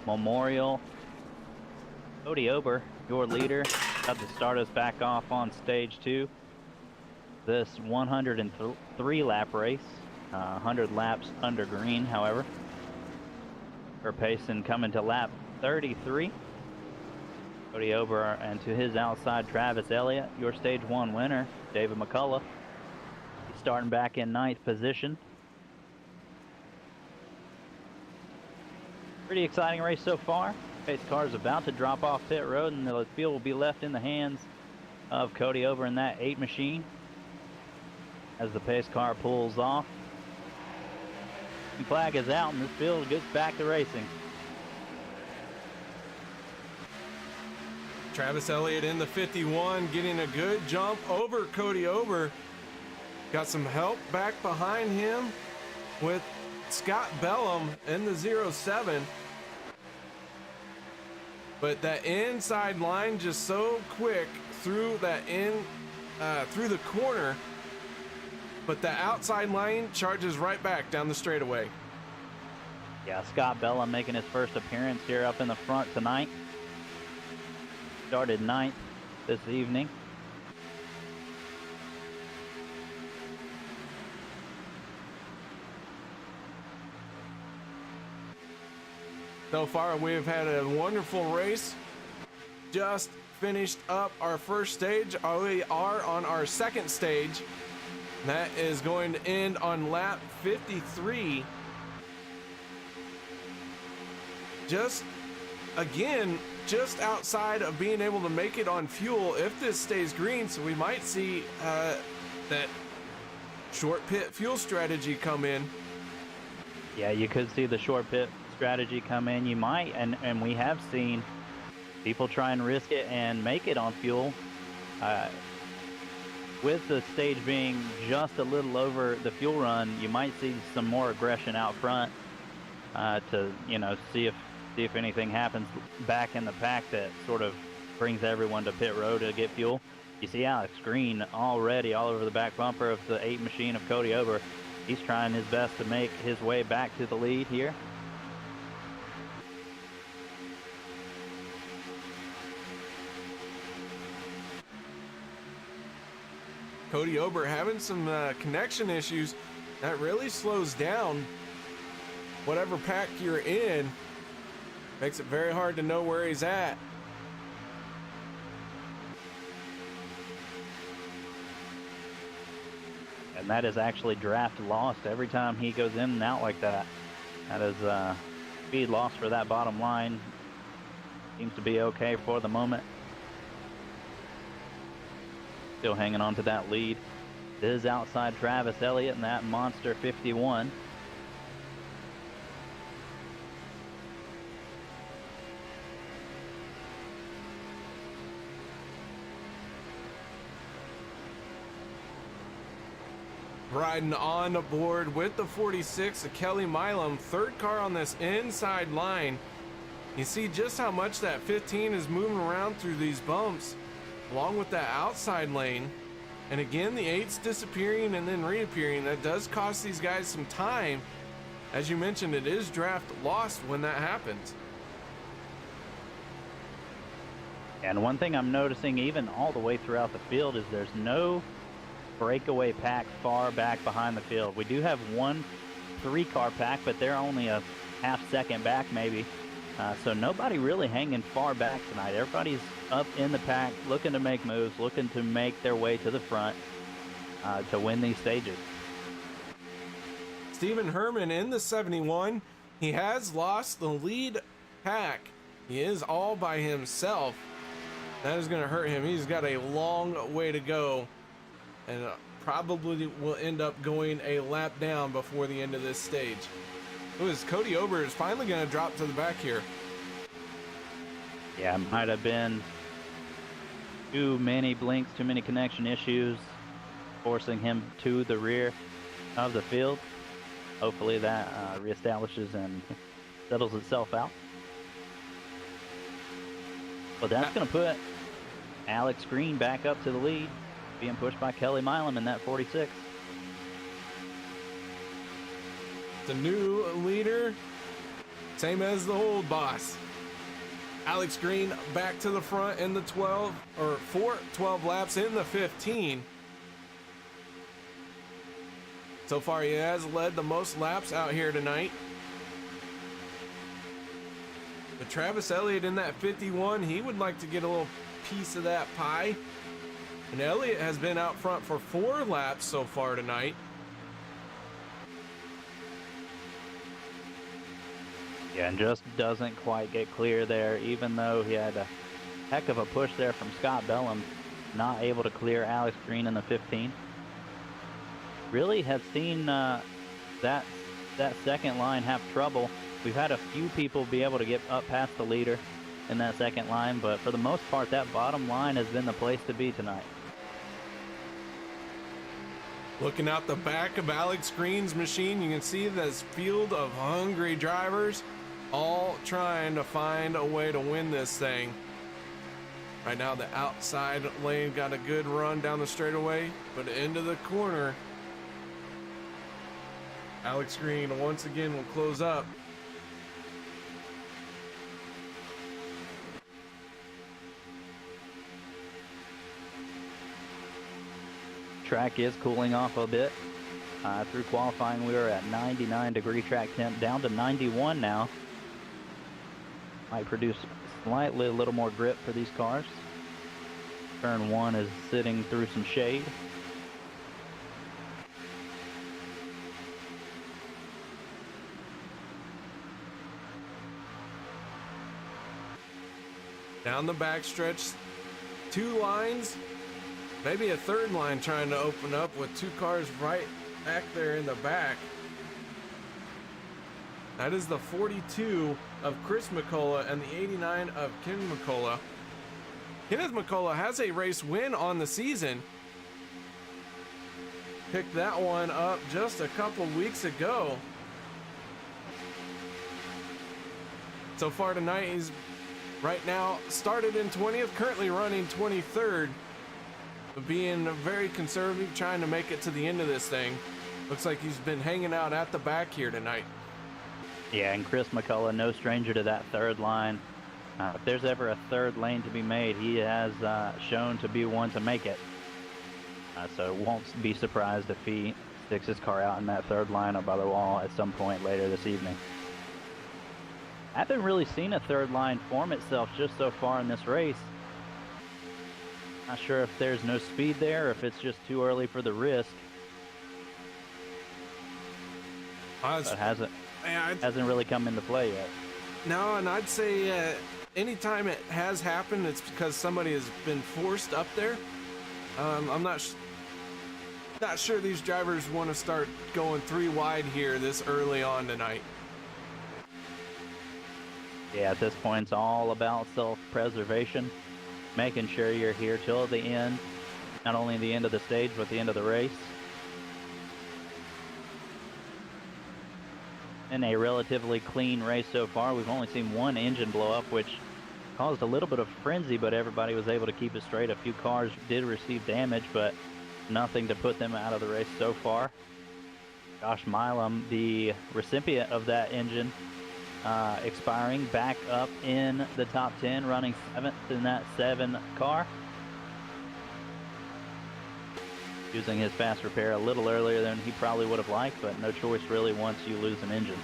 Memorial. Cody Ober, your leader, about to start us back off on stage 2. This 103 lap race, 100 laps under green, however. We're pacing coming to lap 33. Cody Ober, and to his outside, Travis Elliott. Your stage 1 winner, David McCullough. He's starting back in 9th position. Pretty exciting race so far. Pace car is about to drop off pit road, and the field will be left in the hands of Cody Ober in that 8 machine as the pace car pulls off. The flag is out, and this field gets back to racing. Travis Elliott in the 51, getting a good jump over Cody Ober. Got some help back behind him with Scott Bellum in the 07. But that inside line just so quick through that through the corner. But the outside line charges right back down the straightaway. Yeah, Scott Bellum making his first appearance here up in the front tonight. Started 9th this evening. So far, we've had a wonderful race. Just finished up our first stage. We are on our second stage. That is going to end on lap 53. Just, again, just outside of being able to make it on fuel if this stays green. So we might see that short pit fuel strategy come in. Yeah, you could see the short pit strategy come in. You might, and we have seen people try and risk it and make it on fuel. With the stage being just a little over the fuel run, you might see some more aggression out front to, you know, see if anything happens back in the pack that sort of brings everyone to pit road to get fuel. You see Alex Green already all over the back bumper of the 8 machine of Cody Ober. He's trying his best to make his way back to the lead here. Cody Ober having some connection issues. That really slows down whatever pack you're in. Makes it very hard to know where he's at. And that is actually draft lost every time he goes in and out like that. That is speed loss for that bottom line. Seems to be okay for the moment. Still hanging on to that lead. This is outside Travis Elliott and that Monster 51. Riding on board with the 46 of Kelly Milam, third car on this inside line. You see just how much that 15 is moving around through these bumps, along with that outside lane. And again, the 8's disappearing and then reappearing. That does cost these guys some time. As you mentioned, it is draft lost when that happens. And one thing I'm noticing even all the way throughout the field is there's no breakaway pack far back behind the field. We do have one 3-car pack, but they're only a half second back maybe. So nobody really hanging far back tonight. Everybody's up in the pack, looking to make moves, looking to make their way to the front to win these stages. Stephen Herman in the 71. He has lost the lead pack. He is all by himself. That is going to hurt him. He's got a long way to go, and probably will end up going a lap down before the end of this stage. Cody Ober is finally going to drop to the back here. Yeah, it might have been too many blinks, too many connection issues, forcing him to the rear of the field. Hopefully that reestablishes and settles itself out. But that's going to put Alex Green back up to the lead, being pushed by Kelly Milam in that 46. The new leader, same as the old boss. Alex Green back to the front in the 12 laps in the 15. So far, he has led the most laps out here tonight. But Travis Elliott in that 51, he would like to get a little piece of that pie. And Elliott has been out front for 4 laps so far tonight. Yeah, and just doesn't quite get clear there, even though he had a heck of a push there from Scott Bellum, not able to clear Alex Green in the 15. Really have seen that second line have trouble. We've had a few people be able to get up past the leader in that second line, but for the most part, that bottom line has been the place to be tonight. Looking out the back of Alex Green's machine, you can see this field of hungry drivers all trying to find a way to win this thing. Right now, the outside lane got a good run down the straightaway, but into the corner, Alex Green once again will close up. Track is cooling off a bit. Through qualifying, we were at 99 degree track temp, down to 91 now. might produce slightly a little more grip for these cars. Turn 1 is sitting through some shade. Down the backstretch, 2 lines, maybe a third line trying to open up with 2 cars right back there in the back. That is the 42 of Chris McCullough and the 89 of Ken McCullough. Kenneth McCullough has a race win on the season. Picked that one up just a couple weeks ago. So far tonight, he's right now started in 20th, currently running 23rd. Being very conservative, trying to make it to the end of this thing. Looks like he's been hanging out at the back here tonight. Yeah, and Chris McCullough, no stranger to that third line. If there's ever a third lane to be made, he has shown to be one to make it. So won't be surprised if he sticks his car out in that third line up by the wall at some point later this evening. I haven't really seen a third line form itself just so far in this race. Not sure if there's no speed there or if it's just too early for the risk. But hasn't really come into play yet. No, and I'd say anytime it has happened, it's because somebody has been forced up there. I'm not sure these drivers want to start going 3 wide here this early on tonight. Yeah, at this point, it's all about self-preservation, making sure you're here till the end, not only the end of the stage, but the end of the race. In a relatively clean race so far, we've only seen 1 engine blow up, which caused a little bit of frenzy, but everybody was able to keep it straight. A few cars did receive damage, but nothing to put them out of the race so far. Josh Milam, the recipient of that engine, expiring, back up in the top 10, running 7th in that 7 car. Using his fast repair a little earlier than he probably would have liked, but no choice really once you lose an engine.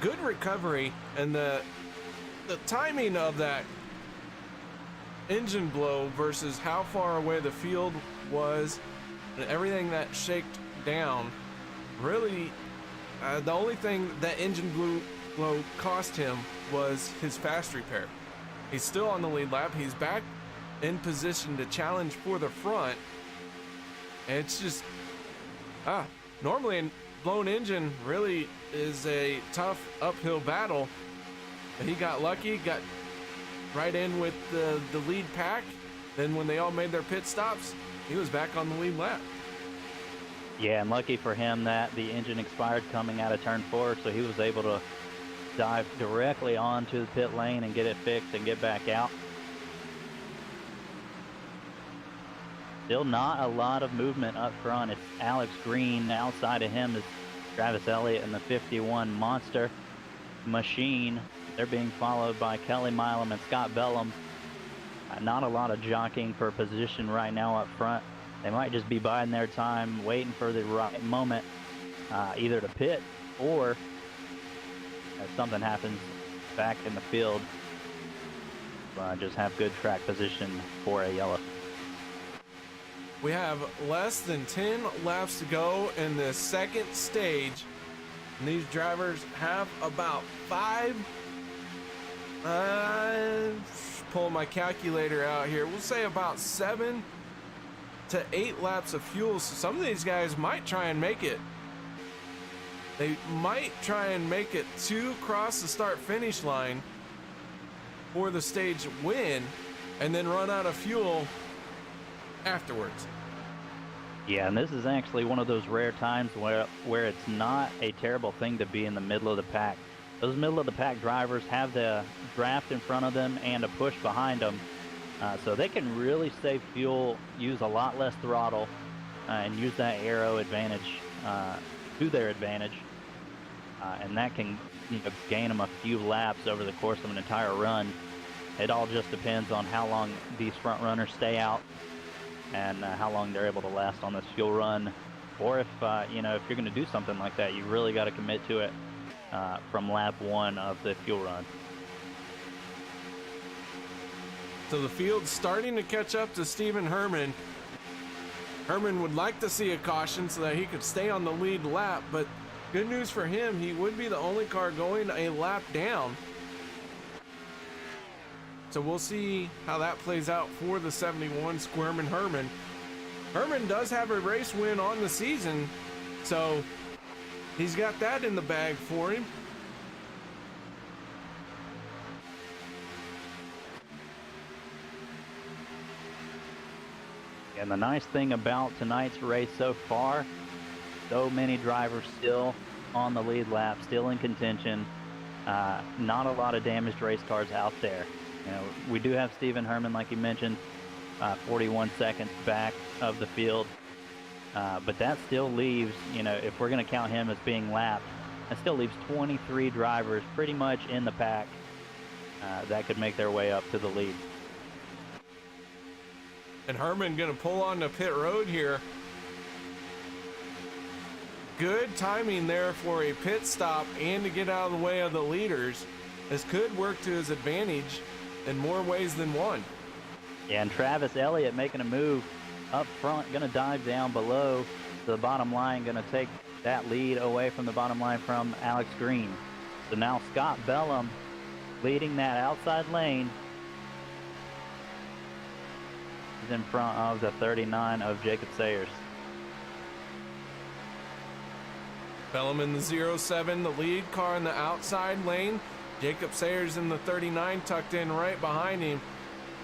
Good recovery, and the timing of that engine blow versus how far away the field was and everything that shaked down, really the only thing that engine blow cost him was his fast repair. He's still on the lead lap. He's back in position to challenge for the front. And it's just normally a blown engine really is a tough uphill battle, but he got lucky, got right in with the lead pack. Then when they all made their pit stops, he was back on the lead lap. Yeah, and lucky for him that the engine expired coming out of turn 4, so he was able to dive directly onto the pit lane and get it fixed and get back out. Still not a lot of movement up front. It's Alex Green. Outside of him is Travis Elliott and the 51 Monster Machine. They're being followed by Kelly Milam and Scott Bellum. Not a lot of jockeying for position right now up front. They might just be biding their time, waiting for the right moment, either to pit or if something happens back in the field, just have good track position for a yellow. We have less than 10 laps to go in the second stage. And these drivers have about 5, pull my calculator out here, we'll say about 7 to 8 laps of fuel. So some of these guys might try and make it. They might try and make it to cross the start finish line for the stage win and then run out of fuel afterwards. Yeah, and this is actually one of those rare times where it's not a terrible thing to be in the middle of the pack. Those middle of the pack drivers have the draft in front of them and a push behind them, so they can really save fuel, use a lot less throttle, and use that aero advantage to their advantage, and that can gain them a few laps over the course of an entire run. It all just depends on how long these front runners stay out and how long they're able to last on this fuel run, or if if you're going to do something like that, you really got to commit to it from lap 1 of the fuel run. So the field's starting to catch up to Stephen Herman. Herman would like to see a caution so that he could stay on the lead lap, but good news for him, he would be the only car going a lap down. So we'll see how that plays out for the 71 Squirmin' Herman. Herman does have a race win on the season, so he's got that in the bag for him. And the nice thing about tonight's race so far, so many drivers still on the lead lap, still in contention. Not a lot of damaged race cars out there. You know, we do have Stephen Herman, like you mentioned, 41 seconds back of the field. But that still leaves, you know, if we're going to count him as being lapped, that still leaves 23 drivers pretty much in the pack that could make their way up to the lead. And Herman gonna pull on the pit road here. Good timing there for a pit stop and to get out of the way of the leaders. This could work to his advantage in more ways than one. Yeah, and Travis Elliott making a move up front, gonna dive down below the bottom line, gonna take that lead away from the bottom line from Alex Green. So now Scott Bellum leading that outside lane. He's in front of the 39 of Jacob Sayers. Bellum in the 07, the lead car in the outside lane. Jacob Sayers in the 39 tucked in right behind him.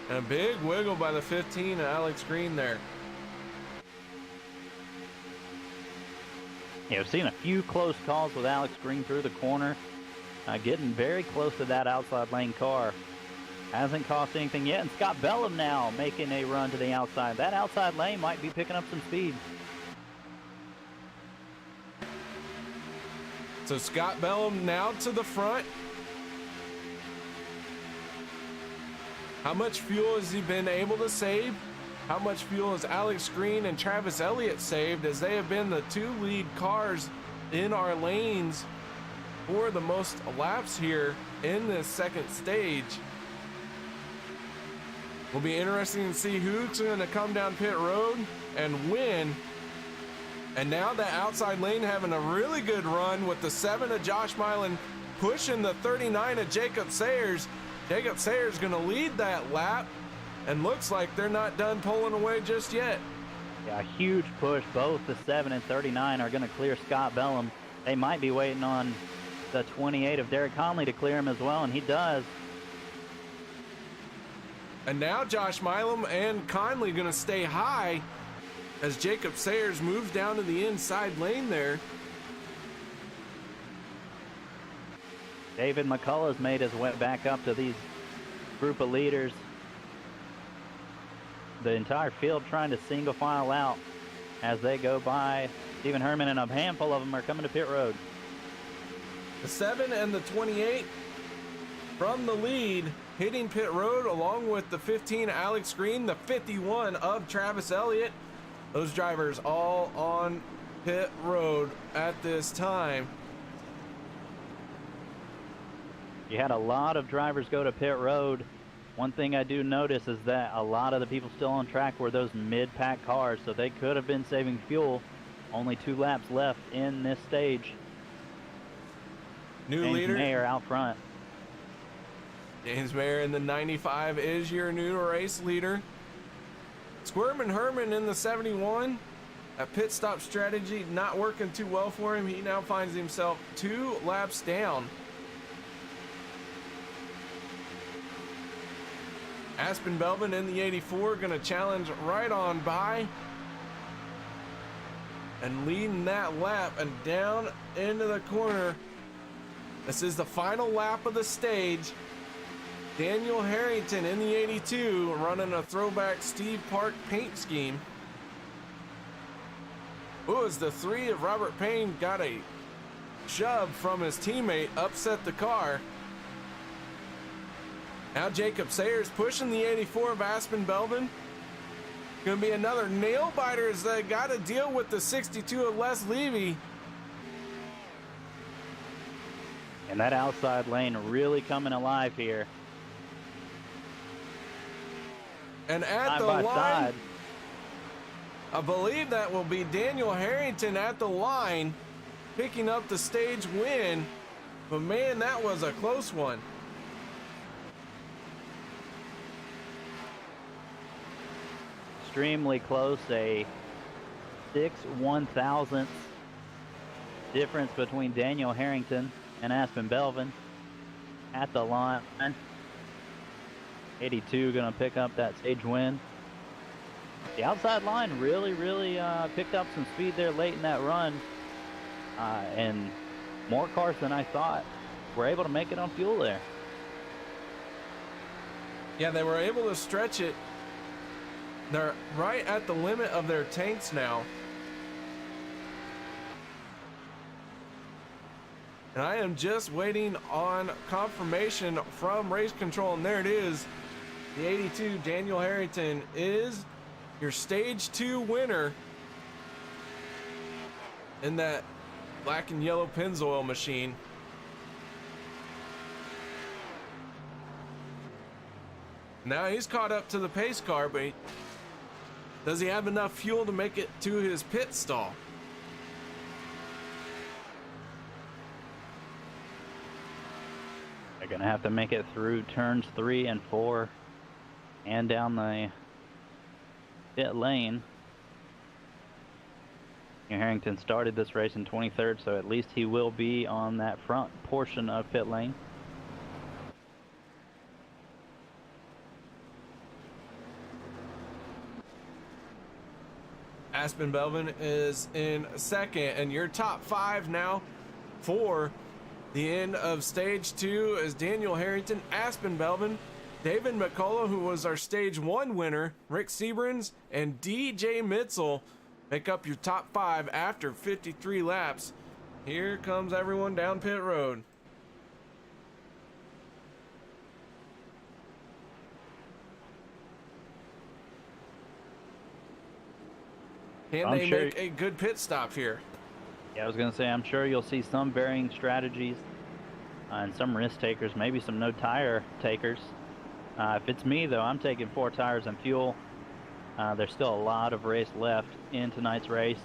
And a big wiggle by the 15 of Alex Green there. Yeah, we've seen a few close calls with Alex Green through the corner. Getting very close to that outside lane car. Hasn't cost anything yet, and Scott Bellum now making a run to the outside. That outside lane might be picking up some speed. So Scott Bellum now to the front. How much fuel has he been able to save? How much fuel has Alex Green and Travis Elliott saved, as they have been the two lead cars in our lanes for the most laps here in this second stage? Will be interesting to see who's going to come down pit road and win. And now that outside lane having a really good run with the 7 of Josh Milan pushing the 39 of Jacob Sayers. Jacob Sayers going to lead that lap, and looks like they're not done pulling away just yet. Yeah, a huge push. Both the 7 and 39 are going to clear Scott Bellum. They might be waiting on the 28 of Derek Conley to clear him as well, and he does. And now Josh Milam and Conley going to stay high as Jacob Sayers moves down to the inside lane there. David McCullough's made his way back up to these group of leaders. The entire field trying to single file out as they go by Stephen Herman, and a handful of them are coming to pit road. The 7 and the 28 from the lead hitting pit road, along with the 15 Alex Green, the 51 of Travis Elliott. Those drivers all on pit road at this time. You had a lot of drivers go to pit road. One thing I do notice is that a lot of the people still on track were those mid-pack cars, so they could have been saving fuel. Only 2 laps left in this stage. New James leader. Mayer out front. James Mayer in the 95 is your new race leader. Squirmin' Herman in the 71. A pit stop strategy not working too well for him. He now finds himself 2 laps down. Aspen Belvin in the 84 going to challenge right on by. And leading that lap and down into the corner. This is the final lap of the stage. Daniel Harrington in the 82 running a throwback Steve Park paint scheme. Ooh, as the 3 of Robert Payne got a shove from his teammate, upset the car. Now Jacob Sayers pushing the 84 of Aspen Belvin. Gonna be another nail biter as they got to deal with the 62 of Les Levy. And that outside lane really coming alive here. And at Side the by line, side. I believe that will be Daniel Harrington at the line, picking up the stage win. But man, that was a close one. Extremely close, a 6/1000th difference between Daniel Harrington and Aspen Belvin at the line. 82 gonna pick up that stage win. The outside line really picked up some speed there late in that run, and more cars than I thought were able to make it on fuel there. Yeah, they were able to stretch it. They're right at the limit of their tanks now. And I am just waiting on confirmation from race control, and there it is. The 82 Daniel Harrington is your stage 2 winner in that black and yellow Pennzoil machine. Now he's caught up to the pace car, but does he have enough fuel to make it to his pit stall? They're gonna have to make it through turns 3 and 4 and down the pit lane. Harrington started this race in 23rd, so at least he will be on that front portion of pit lane. Aspen Belvin is in second, and your top 5 now for the end of stage 2 is Daniel Harrington, Aspen Belvin, David McCullough, who was our stage 1 winner, Rick Seabrans, and DJ Mitzel make up your top 5 after 53 laps. Here comes everyone down pit road. Can they make a good pit stop here? Yeah, I was gonna say, I'm sure you'll see some varying strategies and some risk takers, maybe some no tire takers. If it's me though, I'm taking 4 tires and fuel. There's still a lot of race left in tonight's race,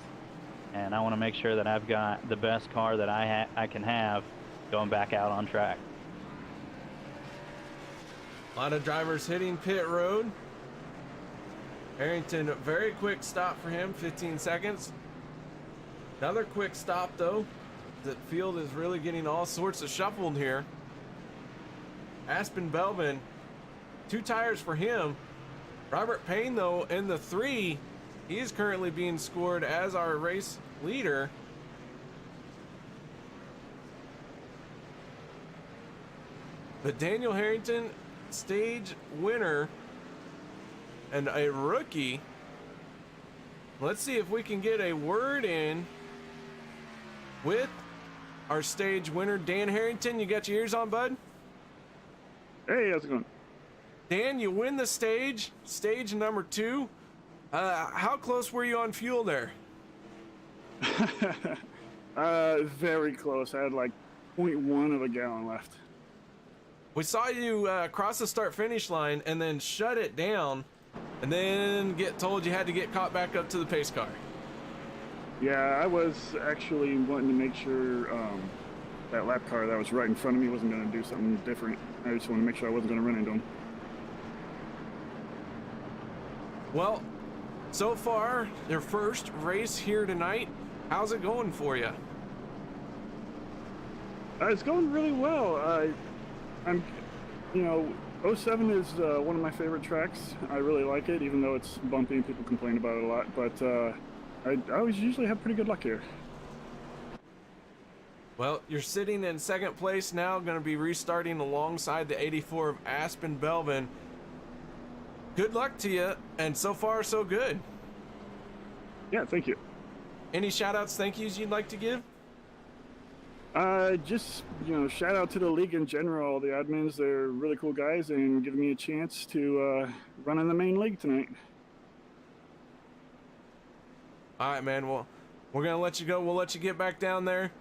and I want to make sure that I've got the best car that I can have going back out on track. A lot of drivers hitting pit road. Harrington, very quick stop for him, 15 seconds. Another quick stop though. The field is really getting all sorts of shuffled here. Aspen Belvin, 2 tires for him. Robert Payne though in the 3, he is currently being scored as our race leader. But Daniel Harrington, stage winner and a rookie. Let's see if we can get a word in with our stage winner, Dan Harrington. You got your ears on, bud? Hey, how's it going? Dan, you win the stage number 2. How close were you on fuel there? Very close. I had like 0.1 of a gallon left. We saw you cross the start finish line and then shut it down and then get told you had to get caught back up to the pace car. Yeah, I was actually wanting to make sure that lap car that was right in front of me wasn't going to do something different. I just wanted to make sure I wasn't going to run into him. Well, so far, their first race here tonight. How's it going for you? It's going really well. I'm, you know, 07 is one of my favorite tracks. I really like it, even though it's bumpy and people complain about it a lot. But I always usually have pretty good luck here. Well, you're sitting in second place now, going to be restarting alongside the 84 of Aspen Belvin. Good luck to you, and so far, so good. Yeah, thank you. Any shout-outs, thank yous you'd like to give? Just, you know, shout out to the league in general. The admins, they're really cool guys and giving me a chance to run in the main league tonight. All right, man. Well, we're going to let you go. We'll let you get back down there.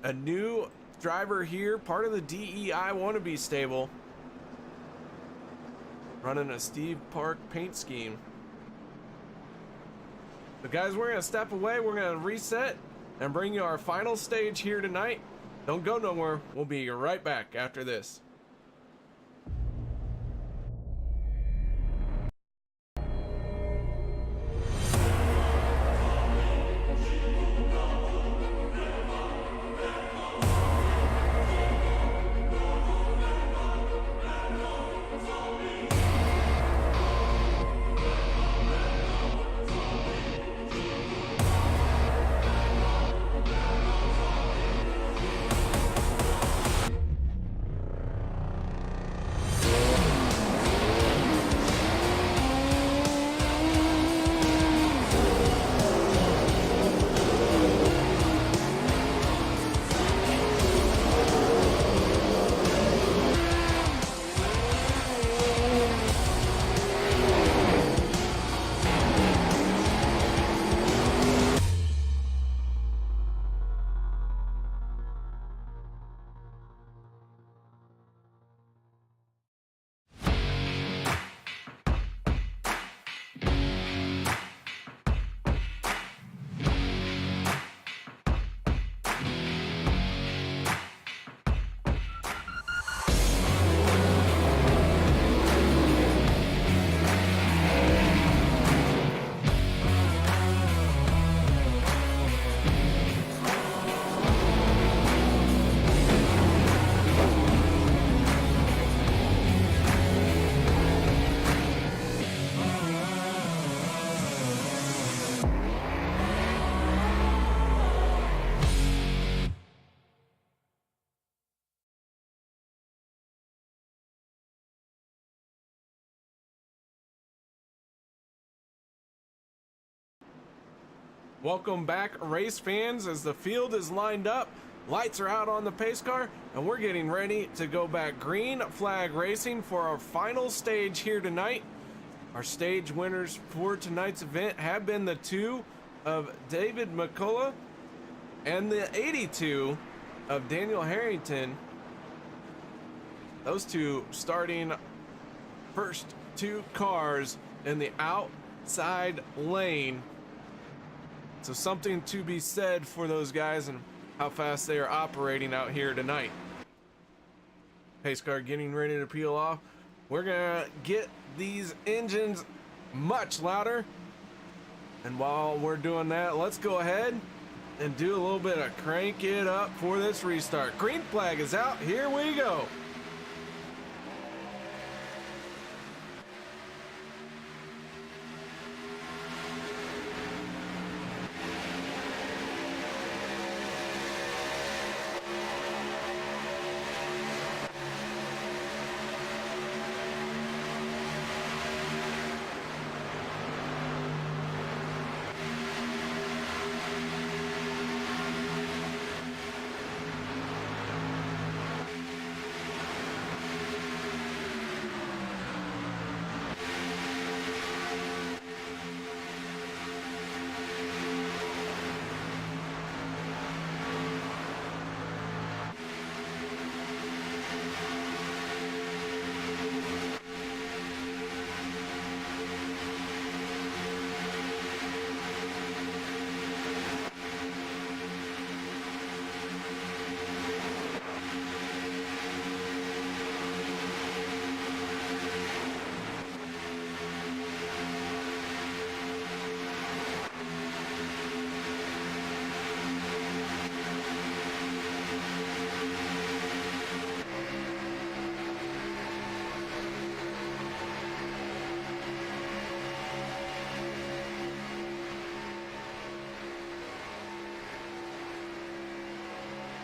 A new driver here, part of the DEI wannabe stable, running a Steve Park paint scheme. But guys, we're gonna step away, we're gonna reset and bring you our final stage here tonight. Don't go nowhere, we'll be right back after this. Welcome back, race fans, as the field is lined up, lights are out on the pace car, and we're getting ready to go back green flag racing for our final stage here tonight. Our stage winners for tonight's event have been the 2 of David McCullough and the 82 of Daniel Harrington. Those two starting first 2 cars in the outside lane. So something to be said for those guys and how fast they are operating out here tonight. Pace car getting ready to peel off. We're gonna get these engines much louder. And while we're doing that, let's go ahead and do a little bit of crank it up for this restart. Green flag is out, here we go.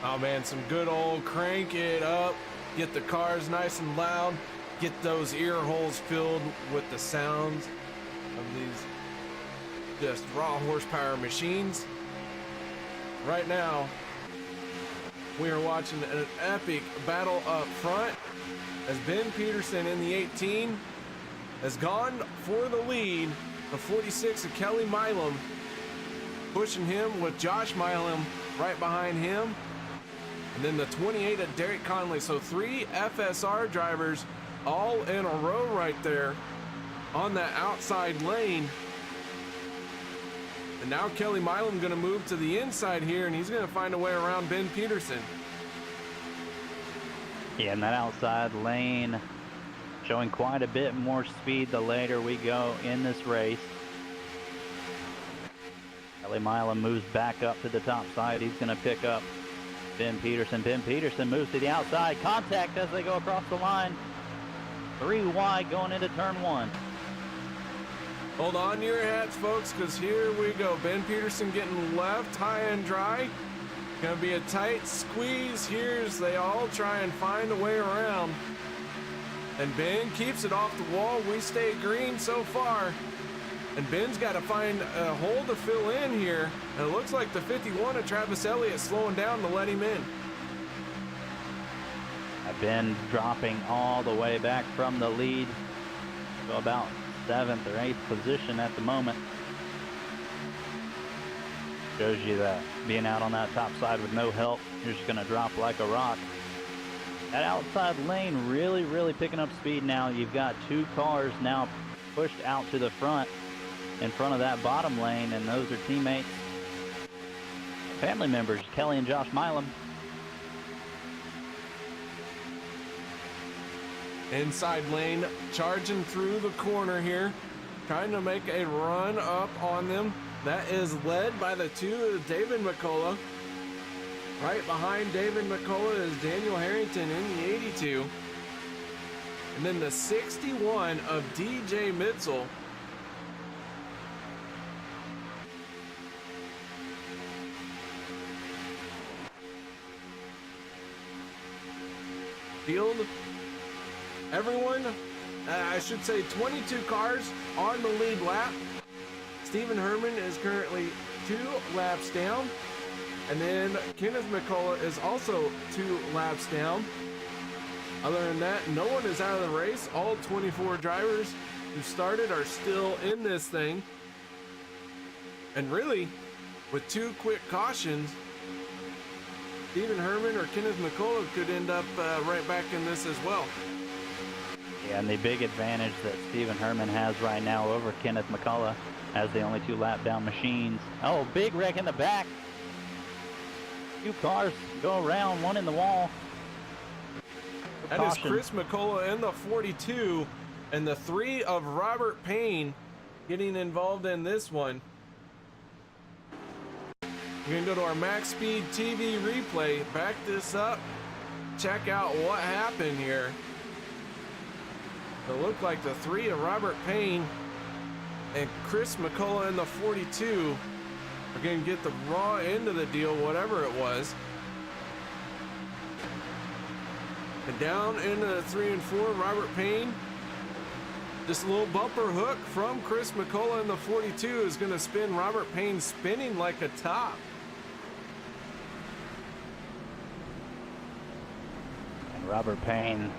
Oh man, some good old crank it up, get the cars nice and loud, get those ear holes filled with the sounds of these just raw horsepower machines. Right now, we are watching an epic battle up front as Ben Peterson in the 18 has gone for the lead. The 46 of Kelly Milam pushing him with Josh Milam right behind him. And then the 28 of Derek Conley. So 3 FSR drivers all in a row right there on that outside lane. And now Kelly Milam going to move to the inside here, and he's going to find a way around Ben Peterson. Yeah, in that outside lane, showing quite a bit more speed the later we go in this race. Kelly Milam moves back up to the top side. He's going to pick up Ben Peterson. Ben Peterson moves to the outside. Contact as they go across the line. 3 wide going into turn 1. Hold on to your hats, folks, because here we go. Ben Peterson getting left high and dry. Gonna be a tight squeeze here as they all try and find a way around. And Ben keeps it off the wall. We stay green so far. And Ben's got to find a hole to fill in here. And it looks like the 51 of Travis Elliott slowing down to let him in. Ben dropping all the way back from the lead to about 7th or 8th position at the moment. Shows you that being out on that top side with no help, you're just going to drop like a rock. That outside lane really picking up speed now. You've got 2 cars now pushed out to the front in front of that bottom lane, and those are teammates, family members, Kelly and Josh Milam. Inside lane, charging through the corner here, trying to make a run up on them. That is led by the 2 of David McCullough. Right behind David McCullough is Daniel Harrington in the 82. And then the 61 of DJ Mitzel. Field, everyone, I should say 22 cars on the lead lap. Stephen Herman is currently 2 laps down. And then Kenneth McCullough is also 2 laps down. Other than that, no one is out of the race. All 24 drivers who started are still in this thing. And really, with 2 quick cautions, Stephen Herman or Kenneth McCullough could end up right back in this as well. Yeah, and the big advantage that Stephen Herman has right now over Kenneth McCullough as the only 2 lap down machines. Oh, big wreck in the back. 2 cars go around, 1 in the wall. That is Chris McCullough in the 42, and the 3 of Robert Payne getting involved in this one. We're going to go to our MaxSpeedTV replay, back this up, check out what happened here. It looked like the 3 of Robert Payne and Chris McCullough in the 42 are going to get the raw end of the deal, whatever it was. And down into the 3 and 4, Robert Payne. This little bumper hook from Chris McCullough in the 42 is going to spin Robert Payne spinning like a top. And Robert Payne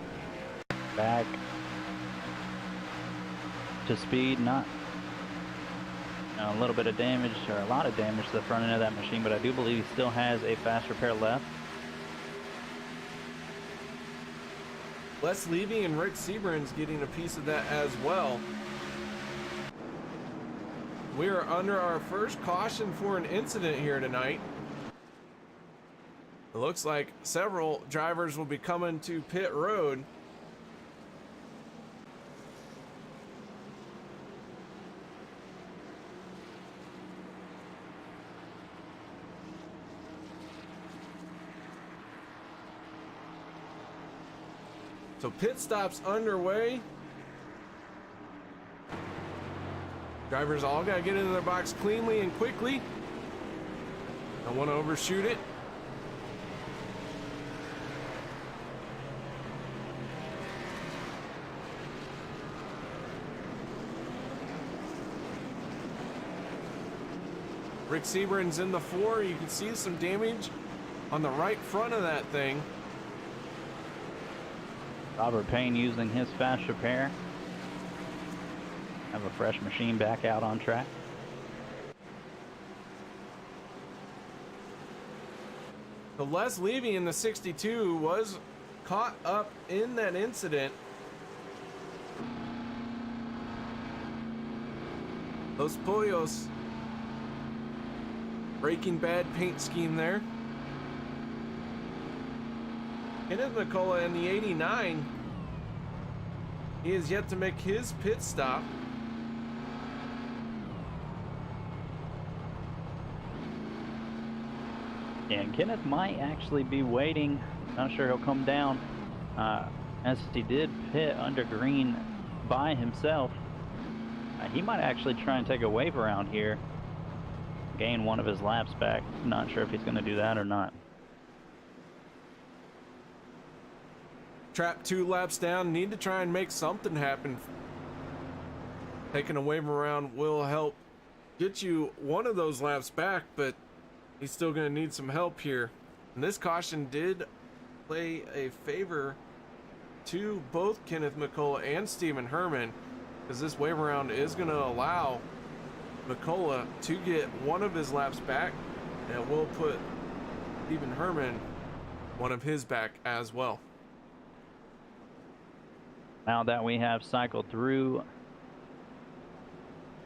back to speed, not a little bit of damage or a lot of damage to the front end of that machine, but I do believe he still has a fast repair left. Les Levy and Rick Sebrin's getting a piece of that as well. We are under our first caution for an incident here tonight. It looks like several drivers will be coming to pit road. So pit stops underway. Drivers all got to get into their box cleanly and quickly. Don't want to overshoot it. Rick Sebrin's in the 4. You can see some damage on the right front of that thing. Robert Payne using his fast repair. Have a fresh machine back out on track. The Les Levy in the 62 was caught up in that incident. Los Pollos, Breaking Bad paint scheme there. Kenneth McCullough in the 89. He is yet to make his pit stop. And Kenneth might actually be waiting. Not sure he'll come down, as he did pit under green by himself. He might actually try and take a wave around here, gain one of his laps back. Not sure if he's going to do that or not. Trap 2 laps down, need to try and make something happen. Taking a wave around will help get you one of those laps back, but he's still going to need some help here. And this caution did play a favor to both Kenneth McCullough and Stephen Herman, because this wave around is going to allow McCullough to get one of his laps back, and will put Stephen Herman one of his back as well. Now that we have cycled through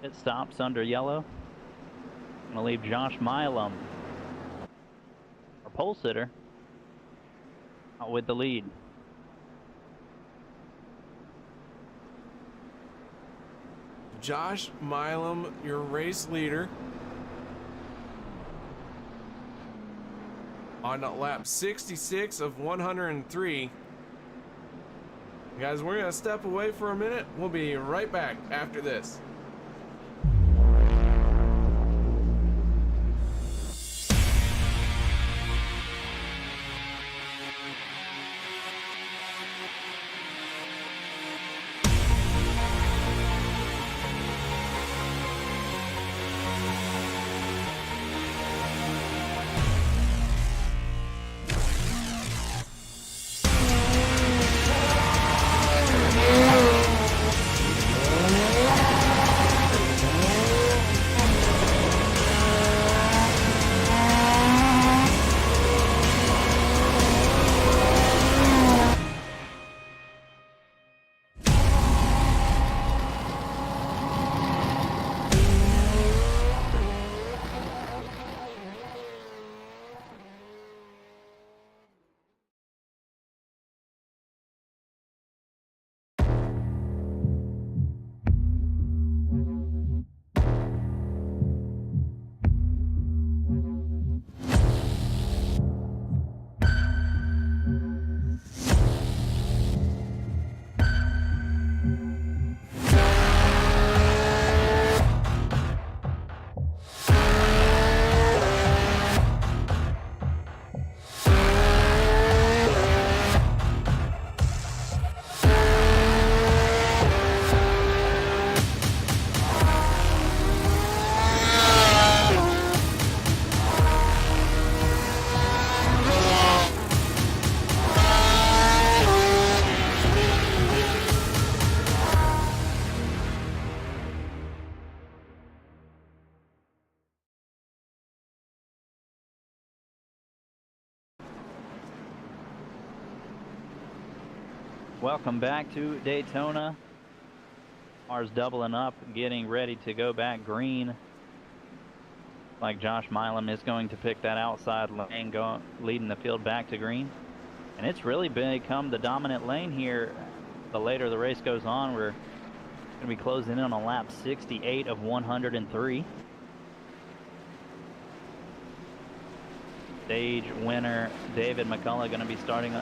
pit stops under yellow, I'm going to leave Josh Milam, our pole sitter, out with the lead. Josh Milam, your race leader, on lap 66 of 103. Guys, we're going to step away for a minute. We'll be right back after this. Welcome back to Daytona. Cars doubling up, getting ready to go back green. Like Josh Milam is going to pick that outside lane, leading the field back to green. And it's really become the dominant lane here. The later the race goes on, we're going to be closing in on lap 68 of 103. Stage winner David McCullough going to be starting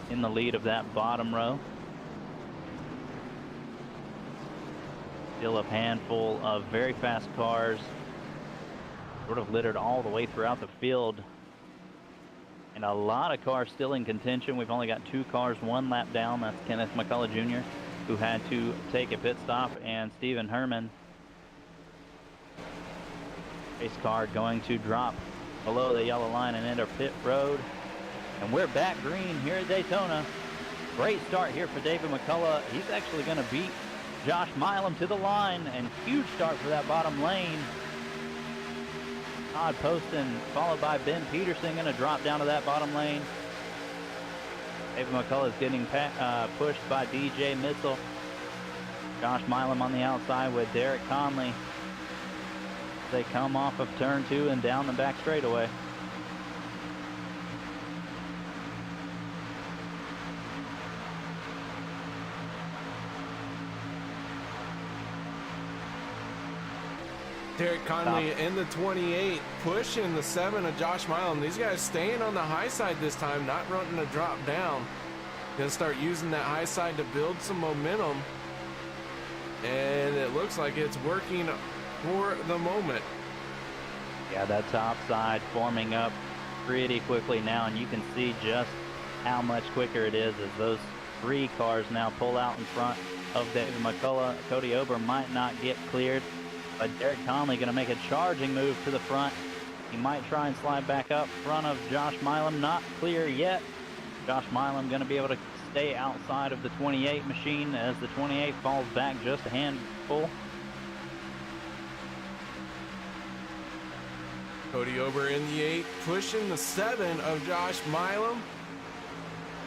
in the lead of that bottom row. Still a handful of very fast cars, sort of littered all the way throughout the field. And a lot of cars still in contention. We've only got 2 cars 1 lap down. That's Kenneth McCullough Jr., who had to take a pit stop, and Stephen Herman. Race car going to drop below the yellow line and enter pit road. And we're back green here at Daytona. Great start here for David McCullough. He's actually going to beat Josh Milam to the line, and huge start for that bottom lane. Todd Poston, followed by Ben Peterson, going to drop down to that bottom lane. David McCullough is getting pushed by DJ Mitchell. Josh Milam on the outside with Derek Conley. They come off of turn 2 and down the back straightaway. Derek Conley in the 28, pushing the 7 of Josh Milam. These guys staying on the high side this time, not running a drop down. Gonna start using that high side to build some momentum. And it looks like it's working for the moment. Yeah, that top side forming up pretty quickly now, and you can see just how much quicker it is as those 3 cars now pull out in front of David McCullough. Cody Ober might not get cleared, but Derek Conley going to make a charging move to the front. He might try and slide back up front of Josh Milam. Not clear yet. Josh Milam going to be able to stay outside of the 28 machine as the 28 falls back just a handful. Cody Ober in the 8, pushing the 7 of Josh Milam.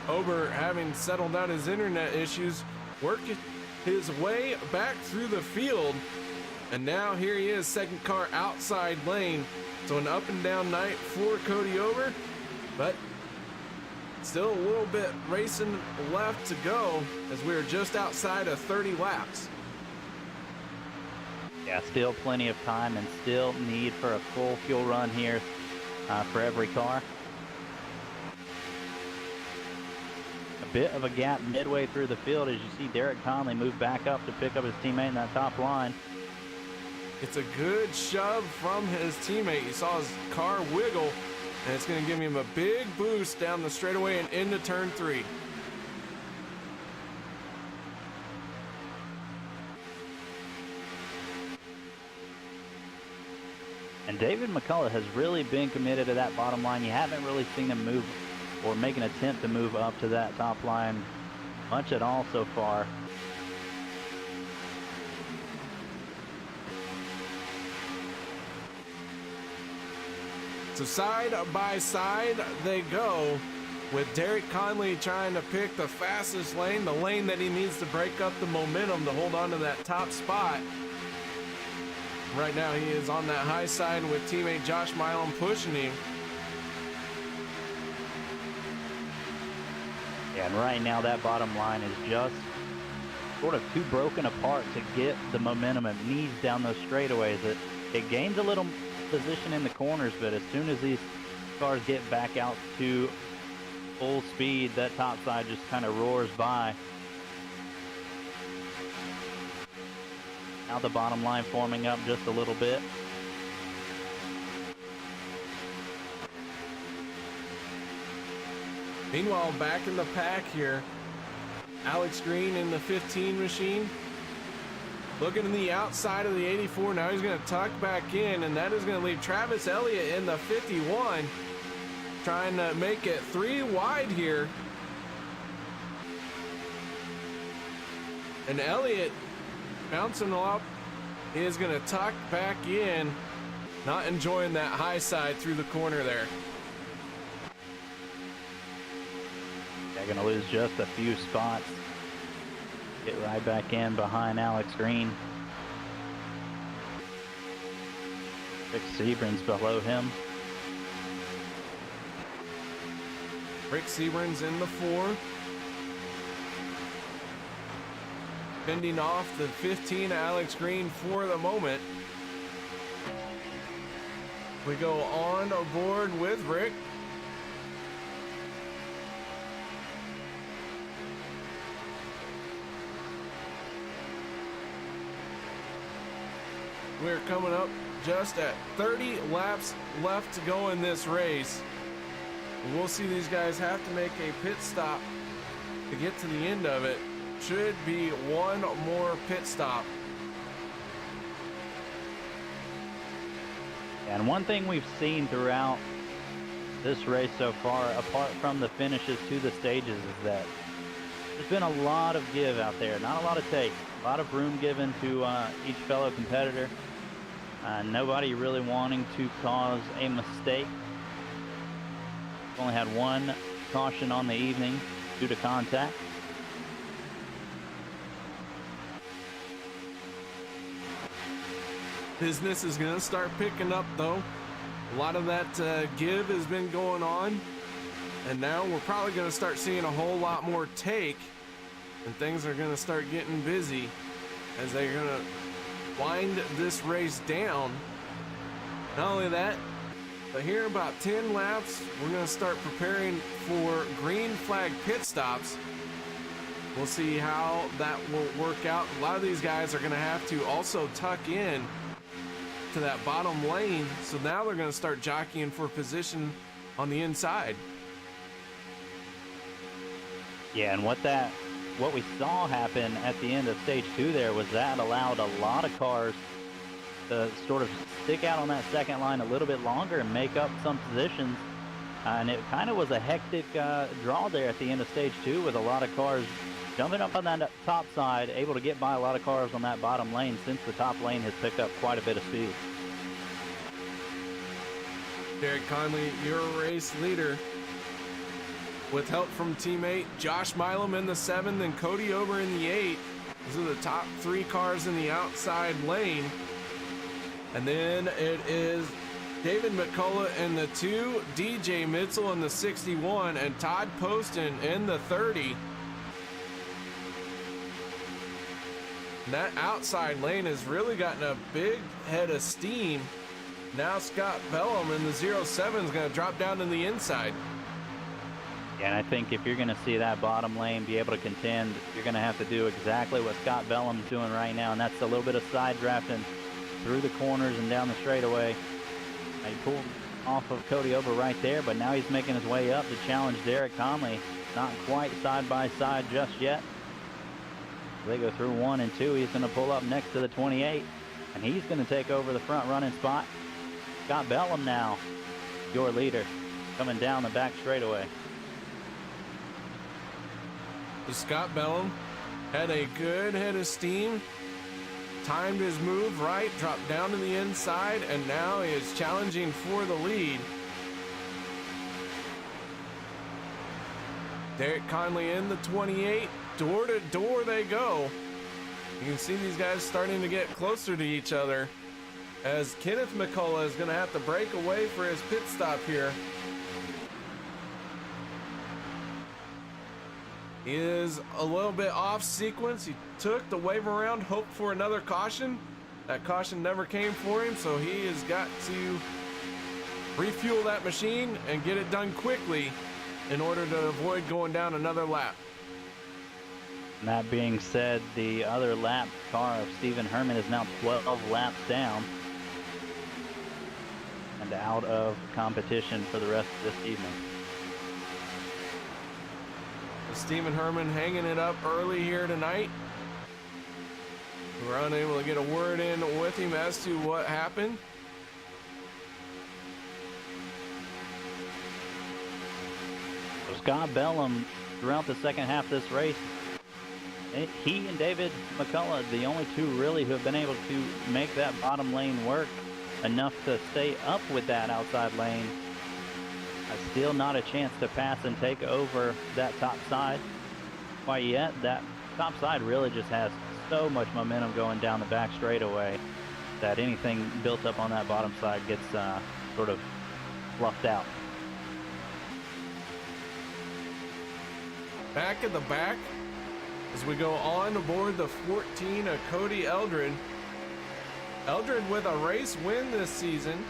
Ober, having settled out his internet issues, working his way back through the field. And now here he is, second car outside lane. So an up and down night for Cody Ober, but still a little bit racing left to go as we're just outside of 30 laps. Yeah, still plenty of time and still need for a full fuel run here for every car. A bit of a gap midway through the field as you see Derek Conley move back up to pick up his teammate in that top line. It's a good shove from his teammate. You saw his car wiggle, and it's going to give him a big boost down the straightaway and into turn 3. And David McCullough has really been committed to that bottom line. You haven't really seen him move or make an attempt to move up to that top line much at all so far. So side by side they go, with Derek Conley trying to pick the fastest lane, the lane that he needs to break up the momentum to hold on to that top spot. Right now he is on that high side with teammate Josh Milam pushing him. Yeah, and right now that bottom line is just sort of too broken apart to get the momentum it needs down those straightaways. It gains a little position in the corners, but as soon as these cars get back out to full speed, that top side just kind of roars by. Now the bottom line forming up just a little bit. Meanwhile, back in the pack here, Alex Green in the 15 machine. Looking to the outside of the 84. Now he's going to tuck back in, and that is going to leave Travis Elliott in the 51. Trying to make it 3 wide here. And Elliott bouncing up. He is going to tuck back in. Not enjoying that high side through the corner there. They're going to lose just a few spots. Get right back in behind Alex Green. Rick Seburn's below him. Rick Seburn's in the 4. Fending off the 15 Alex Green for the moment. We go on aboard with Rick. We're coming up just at 30 laps left to go in this race. We'll see these guys have to make a pit stop to get to the end of it. Should be one more pit stop. And one thing we've seen throughout this race so far, apart from the finishes to the stages, is that there's been a lot of give out there, not a lot of take. A lot of room given to each fellow competitor. Nobody really wanting to cause a mistake. Only had one caution on the evening due to contact. Business is going to start picking up, though. A lot of that give has been going on, and now we're probably going to start seeing a whole lot more take, and things are going to start getting busy as they're going to wind this race down. Not only that, but here in about 10 laps, we're going to start preparing for green flag pit stops. We'll see how that will work out. A lot of these guys are going to have to also tuck in to that bottom lane, so now they're going to start jockeying for position on the inside. Yeah, and what we saw happen at the end of stage 2 there was that allowed a lot of cars to sort of stick out on that second line a little bit longer and make up some positions. And it kind of was a hectic draw there at the end of stage 2 with a lot of cars jumping up on that top side, able to get by a lot of cars on that bottom lane since the top lane has picked up quite a bit of speed. Derek Conley, your race leader, with help from teammate Josh Milam in the 7th and Cody Ober in the 8th. These are the top 3 cars in the outside lane. And then it is David McCullough in the 2, DJ Mitzel in the 61, and Todd Poston in the 30. And that outside lane has really gotten a big head of steam. Now Scott Bellum in the 07 is going to drop down to the inside. Yeah, and I think if you're going to see that bottom lane be able to contend, you're going to have to do exactly what Scott Bellum's doing right now, and that's a little bit of side drafting through the corners and down the straightaway. He pulled off of Cody Ober right there, but now he's making his way up to challenge Derek Conley. Not quite side by side just yet. They go through 1 and 2. He's going to pull up next to the 28, and he's going to take over the front running spot. Scott Bellum now, your leader, coming down the back straightaway. So Scott Bellum had a good head of steam, timed his move right, dropped down to the inside, and now he is challenging for the lead. Derek Conley in the 28, door to door they go. You can see these guys starting to get closer to each other as Kenneth McCullough is going to have to break away for his pit stop here. He is a little bit off sequence. He took the wave around, hoped for another caution. That caution never came for him, so he has got to refuel that machine and get it done quickly in order to avoid going down another lap. And that being said, the other lap car of Stephen Herman is now 12 laps down and out of competition for the rest of this evening. Stephen Herman hanging it up early here tonight. We were unable to get a word in with him as to what happened. So Scott Bellum, throughout the second half of this race, he and David McCullough, the only two really who have been able to make that bottom lane work enough to stay up with that outside lane. Still not a chance to pass and take over that top side quite yet. That top side really just has so much momentum going down the back straightaway that anything built up on that bottom side gets sort of fluffed out. Back at the back as we go on aboard the 14 of Cody Eldred. Eldred with a race win this season.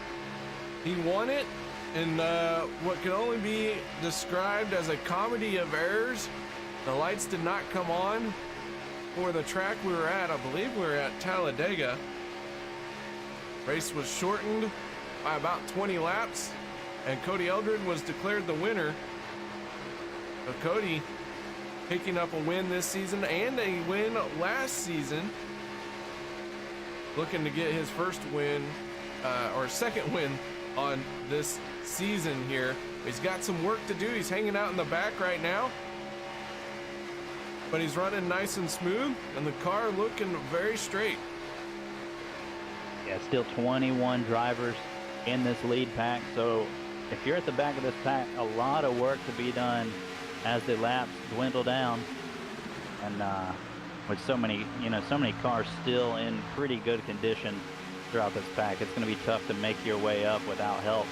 He won it in what can only be described as a comedy of errors. The lights did not come on for the track we were at. I believe we were at Talladega. Race was shortened by about 20 laps, and Cody Eldred was declared the winner. So Cody picking up a win this season and a win last season. Looking to get his first win, or second win on this season here. He's got some work to do. He's hanging out in the back right now, but he's running nice and smooth, and the car looking very straight. Yeah, still 21 drivers in this lead pack. So if you're at the back of this pack, a lot of work to be done as the laps dwindle down. And with so many cars still in pretty good condition throughout this pack, it's going to be tough to make your way up without help.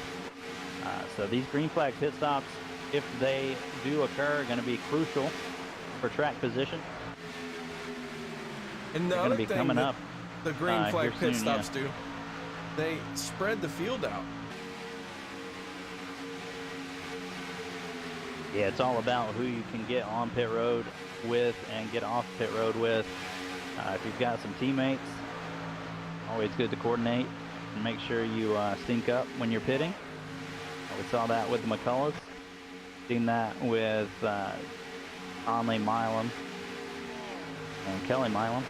So these green flag pit stops, if they do occur, are going to be crucial for track position. And the They're other going to be thing coming that up. the green flag here pit soon, stops do, they spread the field out. Yeah, it's all about who you can get on pit road with and get off pit road with. If you've got some teammates, always good to coordinate and make sure you sync up when you're pitting. We saw that with the McCulloughs. Seen that with Conley Milam and Kelly Milam.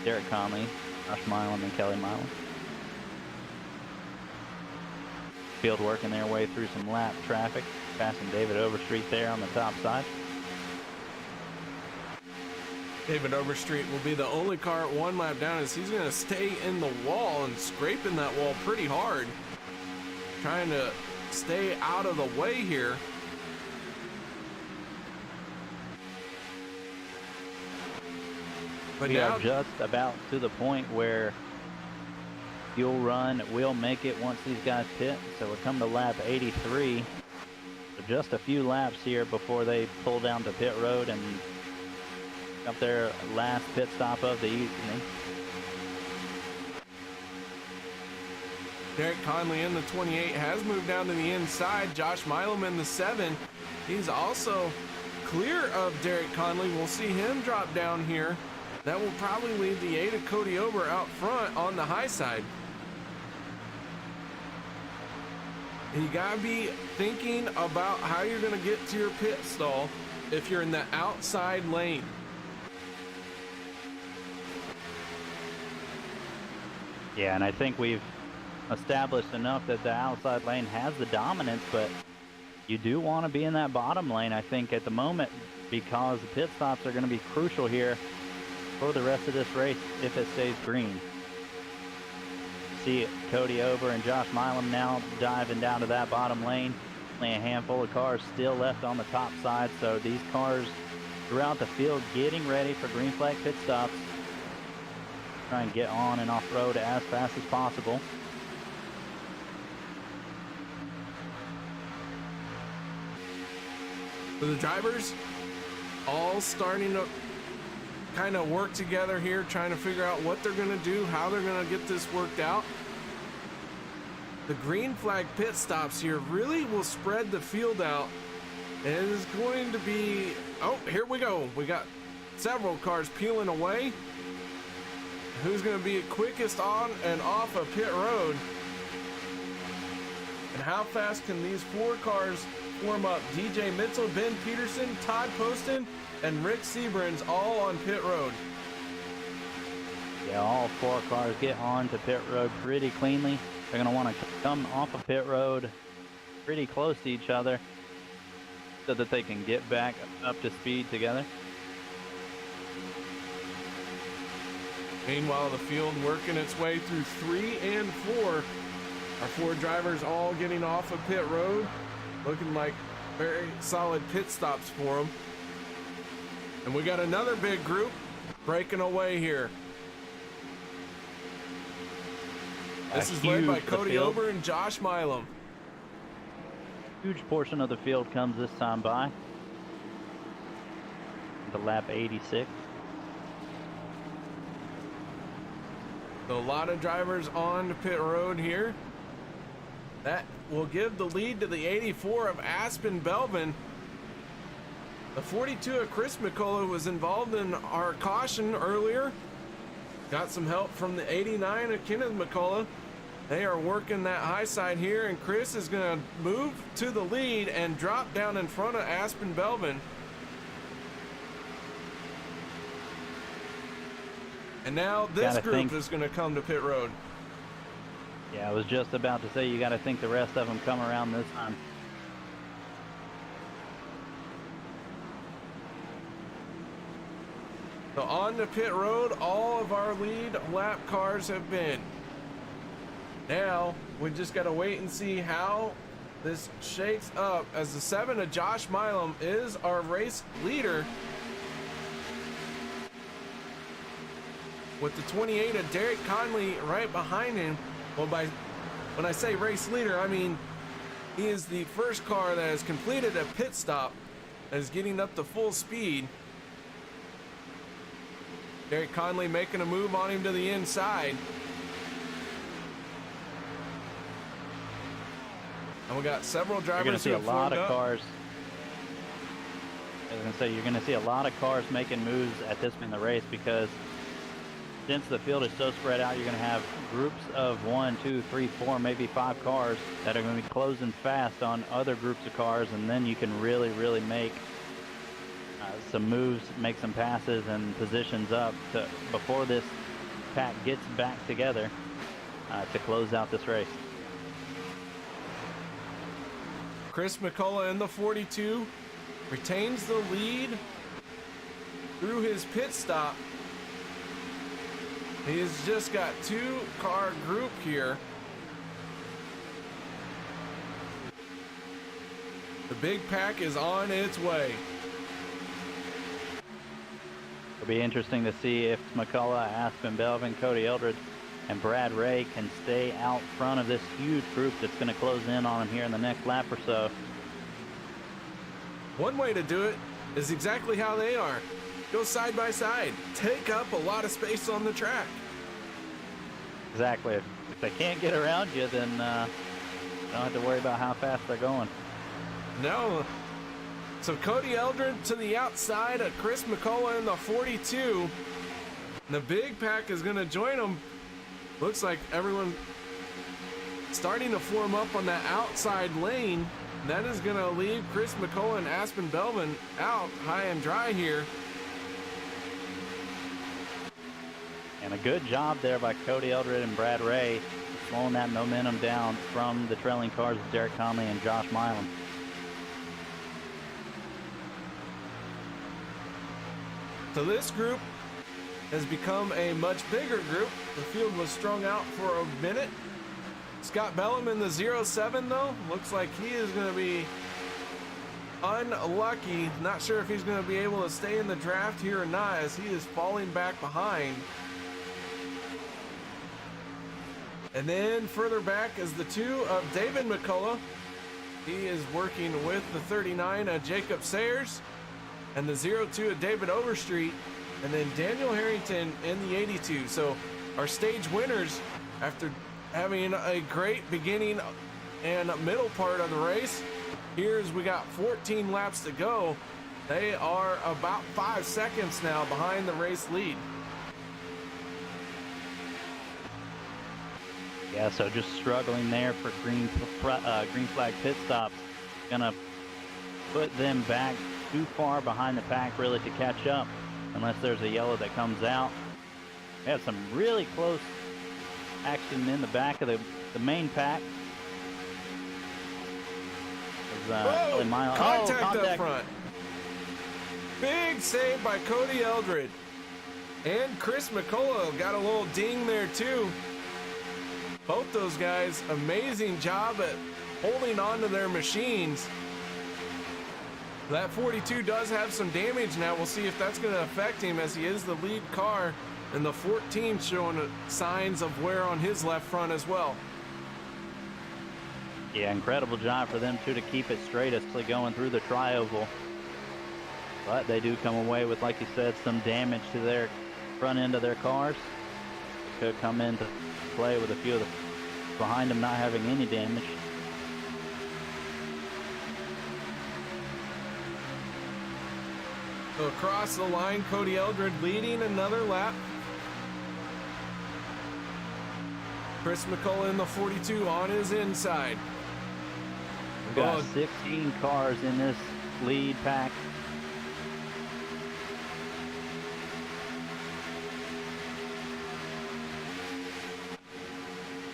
Derek Conley, Josh Milam, and Kelly Milam. Field working their way through some lap traffic, passing David Overstreet there on the top side. David Overstreet will be the only car 1 lap down, as he's going to stay in the wall and scraping that wall pretty hard, trying to stay out of the way here. But We now are just about to the point where fuel run will make it once these guys pit. So we're coming to lap 83. So just a few laps here before they pull down to pit road and up their last pit stop of the evening. Derek Conley in the 28 has moved down to the inside. Josh Milam in the 7. He's also clear of Derek Conley. We'll see him drop down here. That will probably leave the 8 of Cody Ober out front on the high side. You gotta be thinking about how you're gonna get to your pit stall if you're in the outside lane. Yeah, and I think we've established enough that the outside lane has the dominance, but you do want to be in that bottom lane, I think, at the moment, because the pit stops are going to be crucial here for the rest of this race if it stays green. See it, Cody Ober and Josh Milam now diving down to that bottom lane. Only a handful of cars still left on the top side, so these cars throughout the field getting ready for green flag pit stops. Try and get on and off road as fast as possible. So the drivers all starting to kind of work together here, trying to figure out what they're going to do, how they're going to get this worked out. The green flag pit stops here really will spread the field out. And it is going to be, oh, here we go. We got several cars peeling away. Who's going to be quickest on and off of pit road? And how fast can these 4 cars form up? DJ Mitchell, Ben Peterson, Todd Poston, and Rick Seabrans all on pit road. Yeah, all 4 cars get on to pit road pretty cleanly. They're going to want to come off of pit road pretty close to each other so that they can get back up to speed together. Meanwhile, the field working its way through 3 and 4. Our 4 drivers all getting off of pit road. Looking like very solid pit stops for them. And we got another big group breaking away here. This is led by Cody Ober and Josh Milam. Huge portion of the field comes this time by. The lap 86. So a lot of drivers on the pit road here. That will give the lead to the 84 of Aspen Belvin. The 42 of Chris McCullough was involved in our caution earlier. Got some help from the 89 of Kenneth McCullough. They are working that high side here, and Chris is going to move to the lead and drop down in front of Aspen Belvin. And now this group is going to come to pit road. Yeah, I was just about to say, you got to think the rest of them come around this time. So on the pit road, all of our lead lap cars have been. Now, we just got to wait and see how this shakes up, as the 7 of Josh Milam is our race leader, with the 28 of Derek Conley right behind him. Well, when I say race leader, I mean he is the first car that has completed a pit stop and is getting up to full speed. Derek Conley making a move on him to the inside. And we got several drivers. You're going to see a lot of up. cars. I was going to say, you're going to see a lot of cars making moves at this point in the race, because since the field is so spread out, you're going to have groups of 1, 2, 3, 4, maybe 5 cars that are going to be closing fast on other groups of cars, and then you can really, really make some moves, make some passes and positions up before this pack gets back together to close out this race. Chris McCullough in the 42 retains the lead through his pit stop. He's just got 2-car group here. The big pack is on its way. It'll be interesting to see if McCullough, Aspen Belvin, Cody Eldred, and Brad Ray can stay out front of this huge group that's going to close in on him here in the next lap or so. One way to do it is exactly how they are. Go side by side. Take up a lot of space on the track. Exactly. If they can't get around you, then you don't have to worry about how fast they're going. No. So Cody Eldred to the outside of Chris McCullough in the 42. And the big pack is going to join them. Looks like everyone starting to form up on that outside lane. And that is going to leave Chris McCullough and Aspen Belvin out high and dry here. And a good job there by Cody Eldred and Brad Ray, slowing that momentum down from the trailing cars of Derek Conley and Josh Milam. So this group has become a much bigger group. The field was strung out for a minute. Scott Bellum in the 07 though, looks like he is going to be unlucky. Not sure if he's going to be able to stay in the draft here or not, as he is falling back behind. And then further back is the 2 of David McCullough. He is working with the 39 of Jacob Sayers and the 02 of David Overstreet, and then Daniel Harrington in the 82. So our stage winners, after having a great beginning and middle part of the race, here's we got 14 laps to go. They are about 5 seconds now behind the race lead. Yeah, so just struggling there for green flag pit stops. Gonna put them back too far behind the pack really to catch up, unless there's a yellow that comes out. We have some really close action in the back of the main pack. Contact up front. Big save by Cody Eldred. And Chris McCullough got a little ding there too. Both those guys, amazing job at holding on to their machines. That 42 does have some damage now. We'll see if that's going to affect him, as he is the lead car, and the 14 showing signs of wear on his left front as well. Yeah, incredible job for them too to keep it straight, especially going through the tri-oval. But they do come away with, like you said, some damage to their front end of their cars. Could come into play with a few of the behind them not having any damage. So across the line, Cody Eldred leading another lap. Chris McCullough in the 42 on his inside. We've got 16 cars in this lead pack.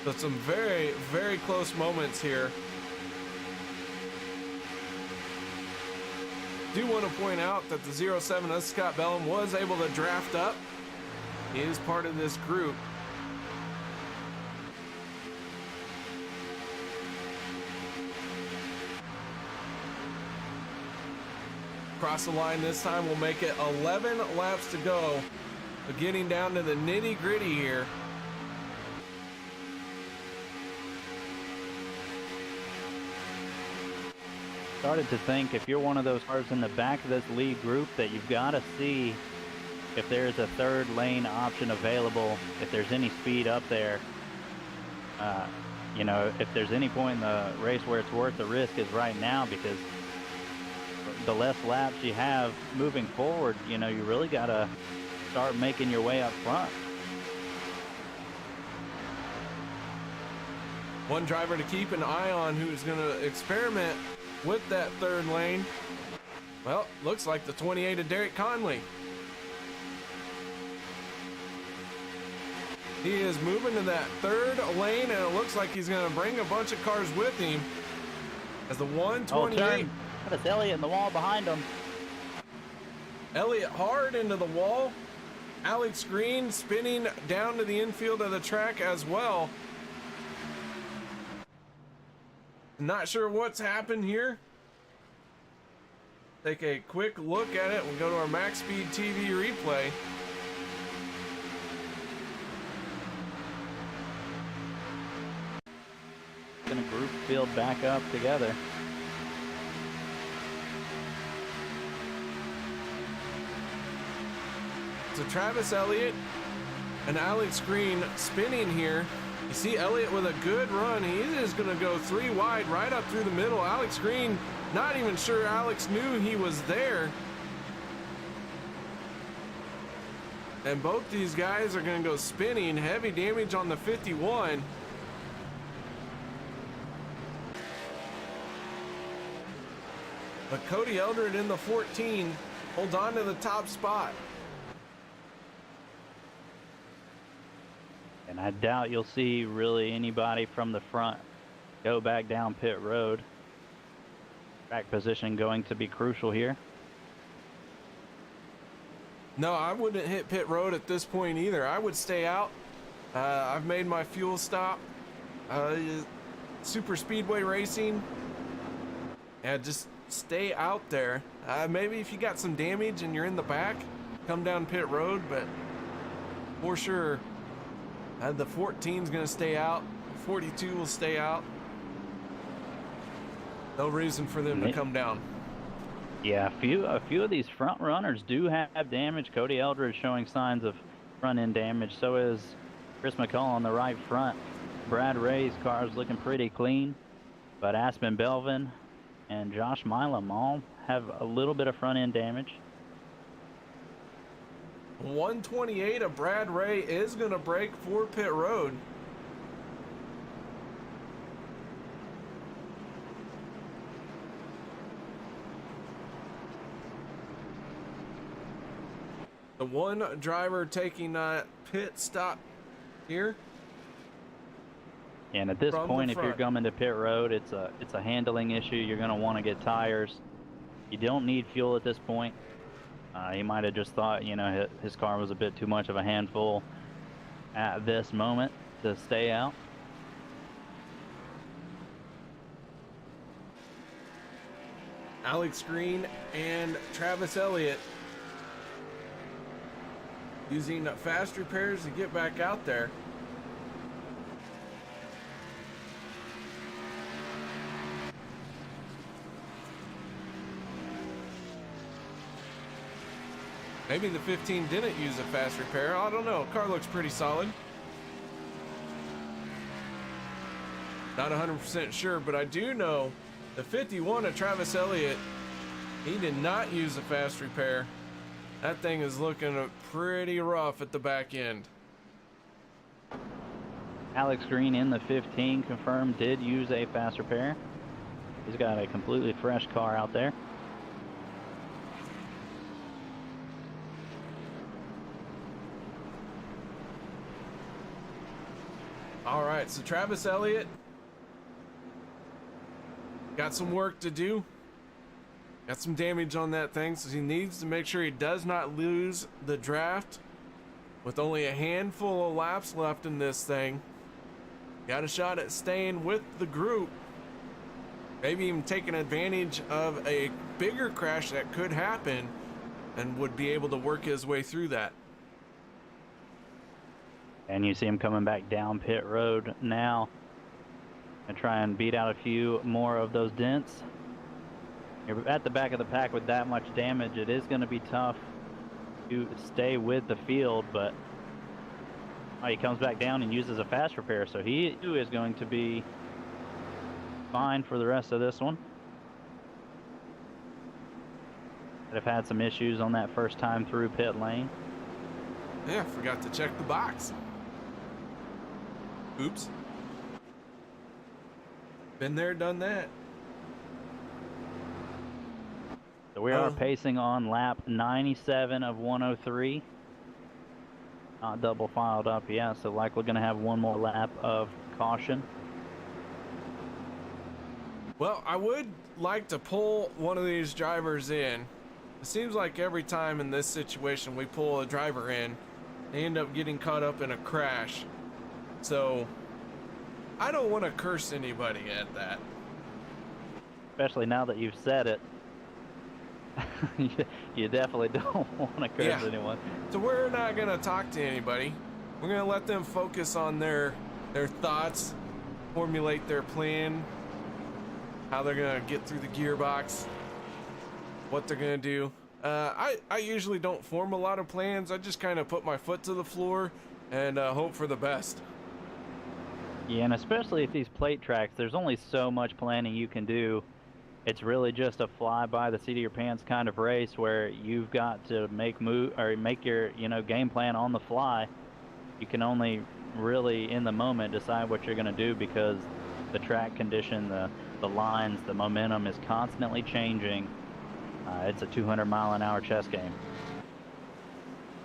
So some very, very close moments here. Do want to point out that the 07 Scott Bellum was able to draft up. He is part of this group. Cross the line this time will make it 11 laps to go. But getting down to the nitty gritty here. Started to think if you're one of those cars in the back of this lead group that you've got to see if there's a third lane option available, if there's any speed up there. You know, if there's any point in the race where it's worth the risk is right now, because the less laps you have moving forward, you know, you really got to start making your way up front. One driver to keep an eye on who's going to experiment with that third lane. Well, looks like the 28 of Derek Conley. He is moving to that third lane, and it looks like he's going to bring a bunch of cars with him as the 128. That's Elliott in the wall behind him. Elliott hard into the wall. Alex Green spinning down to the infield of the track as well. Not sure what's happened here. Take a quick look at it. We'll go to our MaxSpeedTV replay. Gonna group field back up together. So Travis Elliott and Alex Green spinning here. You see Elliott with a good run. He is going to go 3 wide right up through the middle. Alex Green, not even sure Alex knew he was there. And both these guys are going to go spinning. Heavy damage on the 51. But Cody Eldred in the 14 holds on to the top spot. And I doubt you'll see really anybody from the front go back down pit road. Track position going to be crucial here. No, I wouldn't hit pit road at this point either. I would stay out. I've made my fuel stop. Super Speedway Racing. And just stay out there. Maybe if you got some damage and you're in the back, come down pit road, but for sure, the 14 is going to stay out. 42 will stay out. No reason for them to come down. Yeah, a few of these front runners do have damage. Cody Eldred showing signs of front end damage. So is Chris McCall on the right front. Brad Ray's car is looking pretty clean, but Aspen Belvin and Josh Milam all have a little bit of front end damage. 128 of Brad Ray is going to break for pit road. The one driver taking that pit stop here. And at this point, if you're coming to pit road, it's a handling issue. You're going to want to get tires. You don't need fuel at this point. He might have just thought, you know, his car was a bit too much of a handful at this moment to stay out. Alex Green and Travis Elliott using fast repairs to get back out there. Maybe the 15 didn't use a fast repair. I don't know. Car looks pretty solid. Not 100% sure, but I do know the 51 of Travis Elliott, he did not use a fast repair. That thing is looking pretty rough at the back end. Alex Green in the 15 confirmed did use a fast repair. He's got a completely fresh car out there. All right, so Travis Elliott got some work to do. Got some damage on that thing, so he needs to make sure he does not lose the draft. With only a handful of laps left in this thing, got a shot at staying with the group. Maybe even taking advantage of a bigger crash that could happen, and would be able to work his way through that. And you see him coming back down pit road now and try and beat out a few more of those dents. You're at the back of the pack with that much damage. It is going to be tough to stay with the field, but he comes back down and uses a fast repair, so he too is going to be fine for the rest of this one. Could have had some issues on that first time through pit lane. Yeah, forgot to check the box. Oops. Been there, done that. So we are pacing on lap 97 of 103. Not double filed up yet, so likely going to have one more lap of caution. Well, I would like to pull one of these drivers in. It seems like every time in this situation we pull a driver in, they end up getting caught up in a crash. So I don't want to curse anybody at that. Especially now that you've said it. You definitely don't want to curse anyone. So we're not going to talk to anybody. We're going to let them focus on their thoughts, formulate their plan, how they're going to get through the gearbox, what they're going to do. I usually don't form a lot of plans. I just kind of put my foot to the floor and hope for the best. Yeah, and especially at these plate tracks, there's only so much planning you can do. It's really just a fly by the seat of your pants kind of race where you've got to make your game plan on the fly. You can only really in the moment decide what you're going to do because the track condition, the lines, the momentum is constantly changing. It's a 200-mile-an-hour chess game.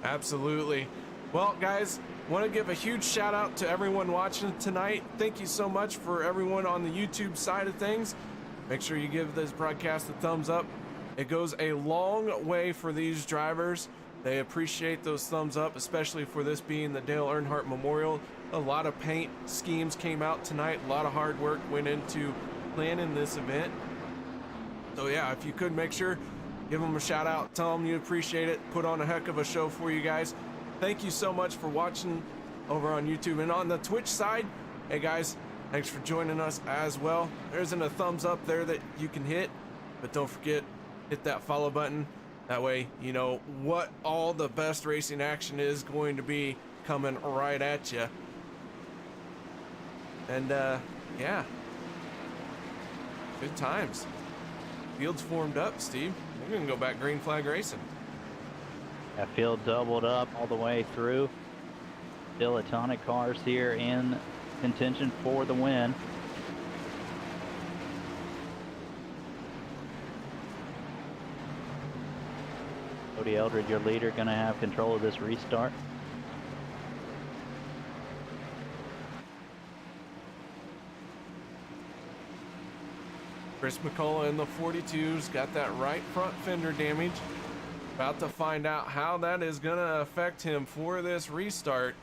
Absolutely. Well, guys, want to give a huge shout out to everyone watching tonight. Thank you so much for everyone on the YouTube side of things. Make sure you give this broadcast a thumbs up. It goes a long way for these drivers. They appreciate those thumbs up, especially for this being the Dale Earnhardt Memorial. A lot of paint schemes came out tonight. A lot of hard work went into planning this event. So yeah, if you could make sure, give them a shout out, tell them you appreciate it, put on a heck of a show for you guys. Thank you so much for watching over on YouTube. And on the Twitch side, hey guys, thanks for joining us as well. There isn't a thumbs up there that you can hit, but don't forget, hit that follow button. That way you know what all the best racing action is going to be coming right at you. And yeah, good times. Field's formed up, Steve. We're gonna go back green flag racing. That field doubled up all the way through. Still a ton of cars here in contention for the win. Cody Eldred, your leader, going to have control of this restart. Chris McCullough in the 42's got that right front fender damage. About to find out how that is going to affect him for this restart.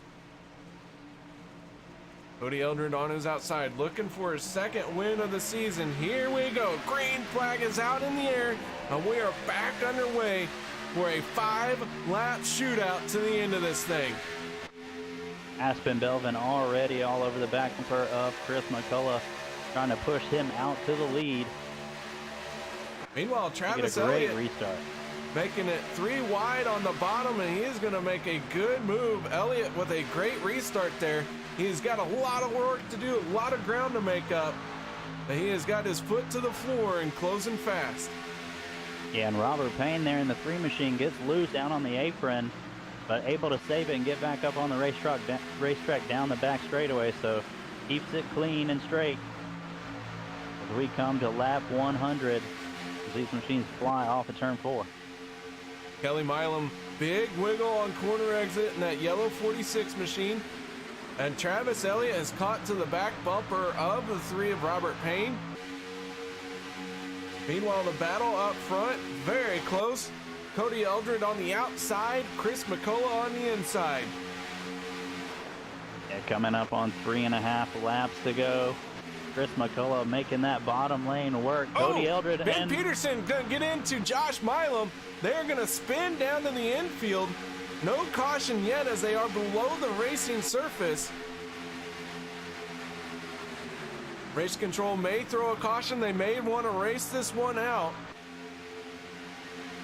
Cody Eldred on his outside, looking for his second win of the season. Here we go. Green flag is out in the air, and we are back underway for a 5-lap shootout to the end of this thing. Aspen Belvin already all over the back bumper of Chris McCullough, trying to push him out to the lead. Meanwhile, Travis Get a great Elliott restart. making it 3 wide on the bottom, and he is going to make a good move. Elliott with a great restart there. He's got a lot of work to do, a lot of ground to make up, but he has got his foot to the floor and closing fast. Yeah, and Robert Payne there in the 3 machine gets loose down on the apron, but able to save it and get back up on the racetrack down the back straightaway, so keeps it clean and straight. As we come to lap 100, as these machines fly off of turn 4. Kelly Milam, big wiggle on corner exit in that yellow 46 machine. And Travis Elliott is caught to the back bumper of the 3 of Robert Payne. Meanwhile, the battle up front, very close. Cody Eldred on the outside, Chris McCullough on the inside. Yeah, coming up on 3.5 laps to go. Chris McCullough making that bottom lane work. Cody Eldred Ben and Peterson gonna get into Josh Milam. They're gonna spin down to the infield. No caution yet as they are below the racing surface. Race control may throw a caution. They may want to race this one out.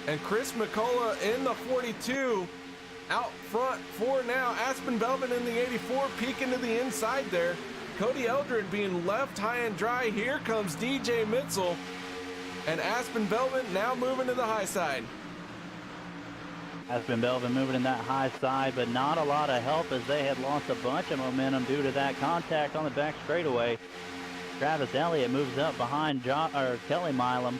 And Chris McCullough in the 42 out front for now. Aspen Belvin in the 84 peeking to the inside there. Cody Eldred being left high and dry. Here comes DJ Mitzel. And Aspen Belvin now moving to the high side. Aspen Belvin moving in that high side, but not a lot of help as they had lost a bunch of momentum due to that contact on the back straightaway. Travis Elliott moves up behind Kelly Milam.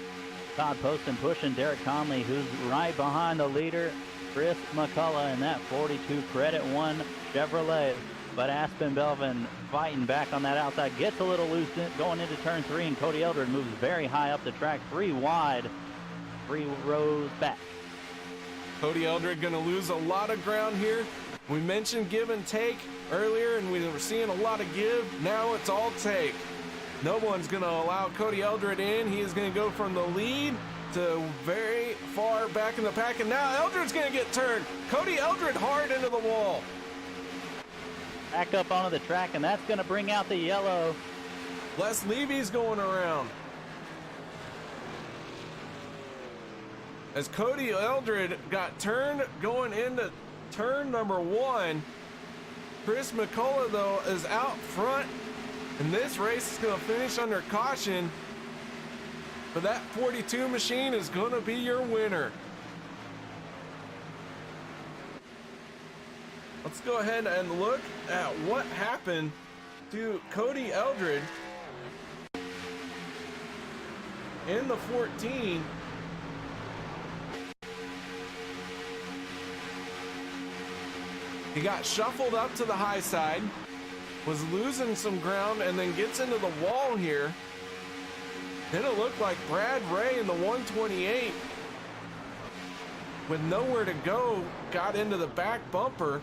Todd Poston pushing Derek Conley, who's right behind the leader, Chris McCullough, in that 42 Credit One Chevrolet. But Aspen Belvin fighting back on that outside, gets a little loose going into turn 3, and Cody Eldred moves very high up the track, 3 wide, 3 rows back. Cody Eldred gonna lose a lot of ground here. We mentioned give and take earlier, and we were seeing a lot of give. Now it's all take. No one's gonna allow Cody Eldred in. He is gonna go from the lead to very far back in the pack, and now Eldred's gonna get turned. Cody Eldred hard into the wall. Back up onto the track, and that's gonna bring out the yellow. Les Levy's going around. As Cody Eldred got turned going into turn number 1, Chris McCullough, though, is out front, and this race is going to finish under caution. But that 42 machine is going to be your winner. Let's go ahead and look at what happened to Cody Eldred in the 14. He got shuffled up to the high side, was losing some ground, and then gets into the wall here. Then it looked like Brad Ray in the 128, with nowhere to go, got into the back bumper.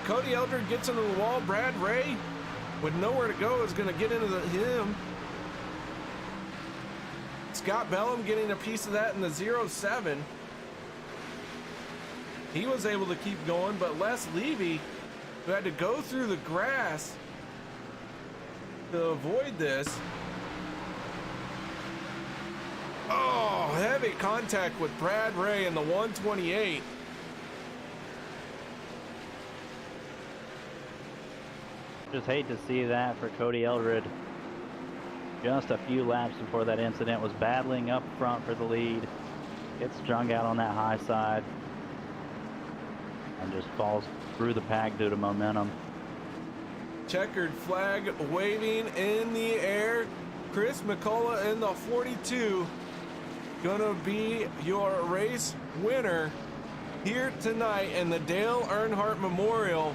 Cody Eldred gets into the wall. Brad Ray, with nowhere to go, is going to get into him. Scott Bellum getting a piece of that in the 07. He was able to keep going, but Les Levy, who had to go through the grass to avoid this. Oh, heavy contact with Brad Ray in the 128. Just hate to see that for Cody Eldred. Just a few laps before that incident, was battling up front for the lead. Gets strung out on that high side and just falls through the pack due to momentum. Checkered flag waving in the air. Chris McCullough in the 42 gonna be your race winner here tonight in the Dale Earnhardt Memorial.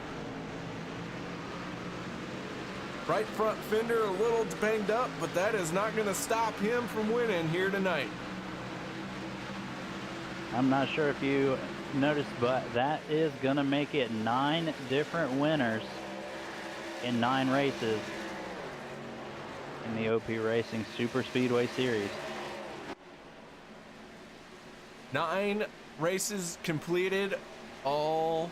Right front fender a little banged up, but that is not going to stop him from winning here tonight. I'm not sure if you noticed, but that is going to make it 9 different winners in 9 races in the OP Racing Super Speedway Series. 9 races completed, all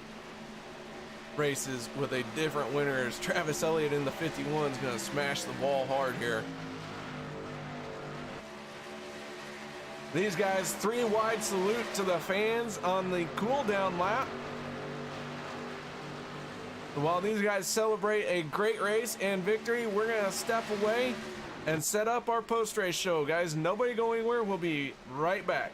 races with a different winner, as Travis Elliott in the 51 is going to smash the ball hard here. These guys, 3 wide salute to the fans on the cool down lap. While these guys celebrate a great race and victory, we're going to step away and set up our post-race show. Guys, nobody go anywhere. We'll be right back.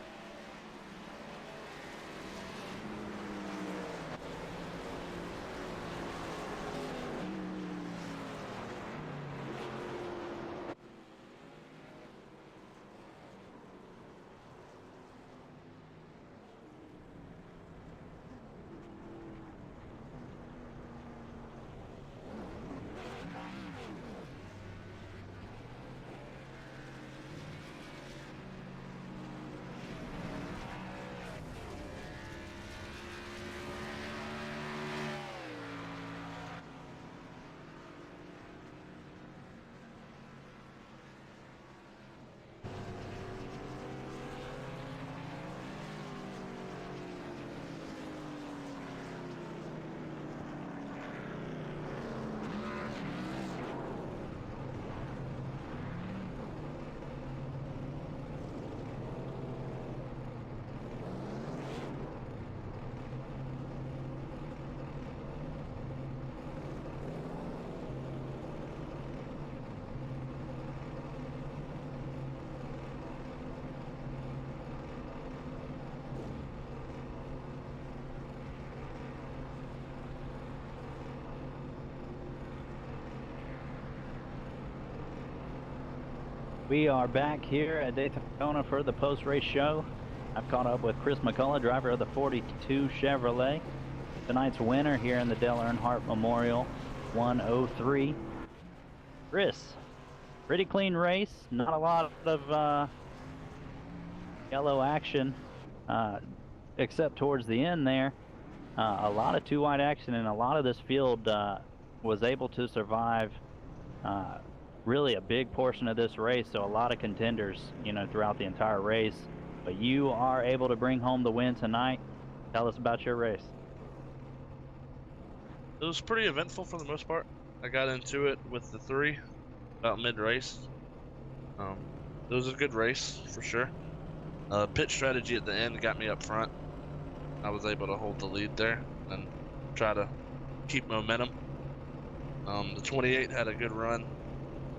We are back here at Daytona for the post-race show. I've caught up with Chris McCullough, driver of the 42 Chevrolet. Tonight's winner here in the Dale Earnhardt Memorial, 103. Chris, pretty clean race. Not a lot of yellow action, except towards the end there. A lot of two-wide action, and a lot of this field was able to survive really a big portion of this race, so a lot of contenders, you know, throughout the entire race. But you are able to bring home the win tonight. Tell us about your race. It was pretty eventful for the most part. I got into it with the 3 about mid-race. It was a good race for sure. Pit strategy at the end got me up front. I was able to hold the lead there and try to keep momentum. The 28 had a good run.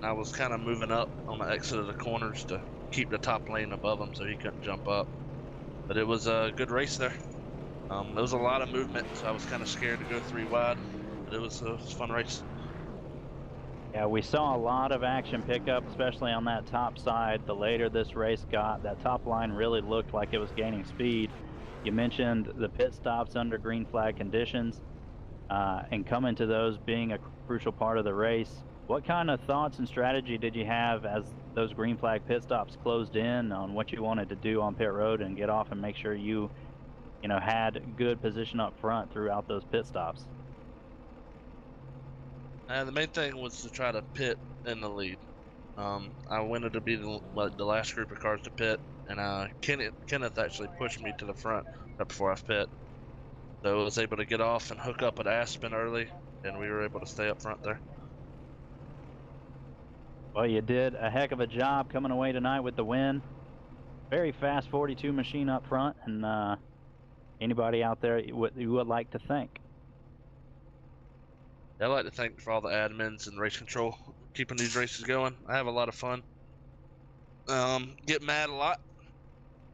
I was kind of moving up on the exit of the corners to keep the top lane above him so he couldn't jump up. But it was a good race there. There was a lot of movement, so I was kind of scared to go 3 wide. But it was a fun race. Yeah, we saw a lot of action pick up, especially on that top side. The later this race got, that top line really looked like it was gaining speed. You mentioned the pit stops under green flag conditions, and coming to those being a crucial part of the race. What kind of thoughts and strategy did you have as those green flag pit stops closed in on what you wanted to do on pit road and get off and make sure you know, had good position up front throughout those pit stops? The main thing was to try to pit in the lead. I wanted to be the last group of cars to pit, and Kenneth actually pushed me to the front right before I pit. So I was able to get off and hook up at Aspen early, and we were able to stay up front there. Well, you did a heck of a job coming away tonight with the win. Very fast 42 machine up front, and anybody out there you would like to thank? I'd like to thank for all the admins and race control keeping these races going. I have a lot of fun. Get mad a lot.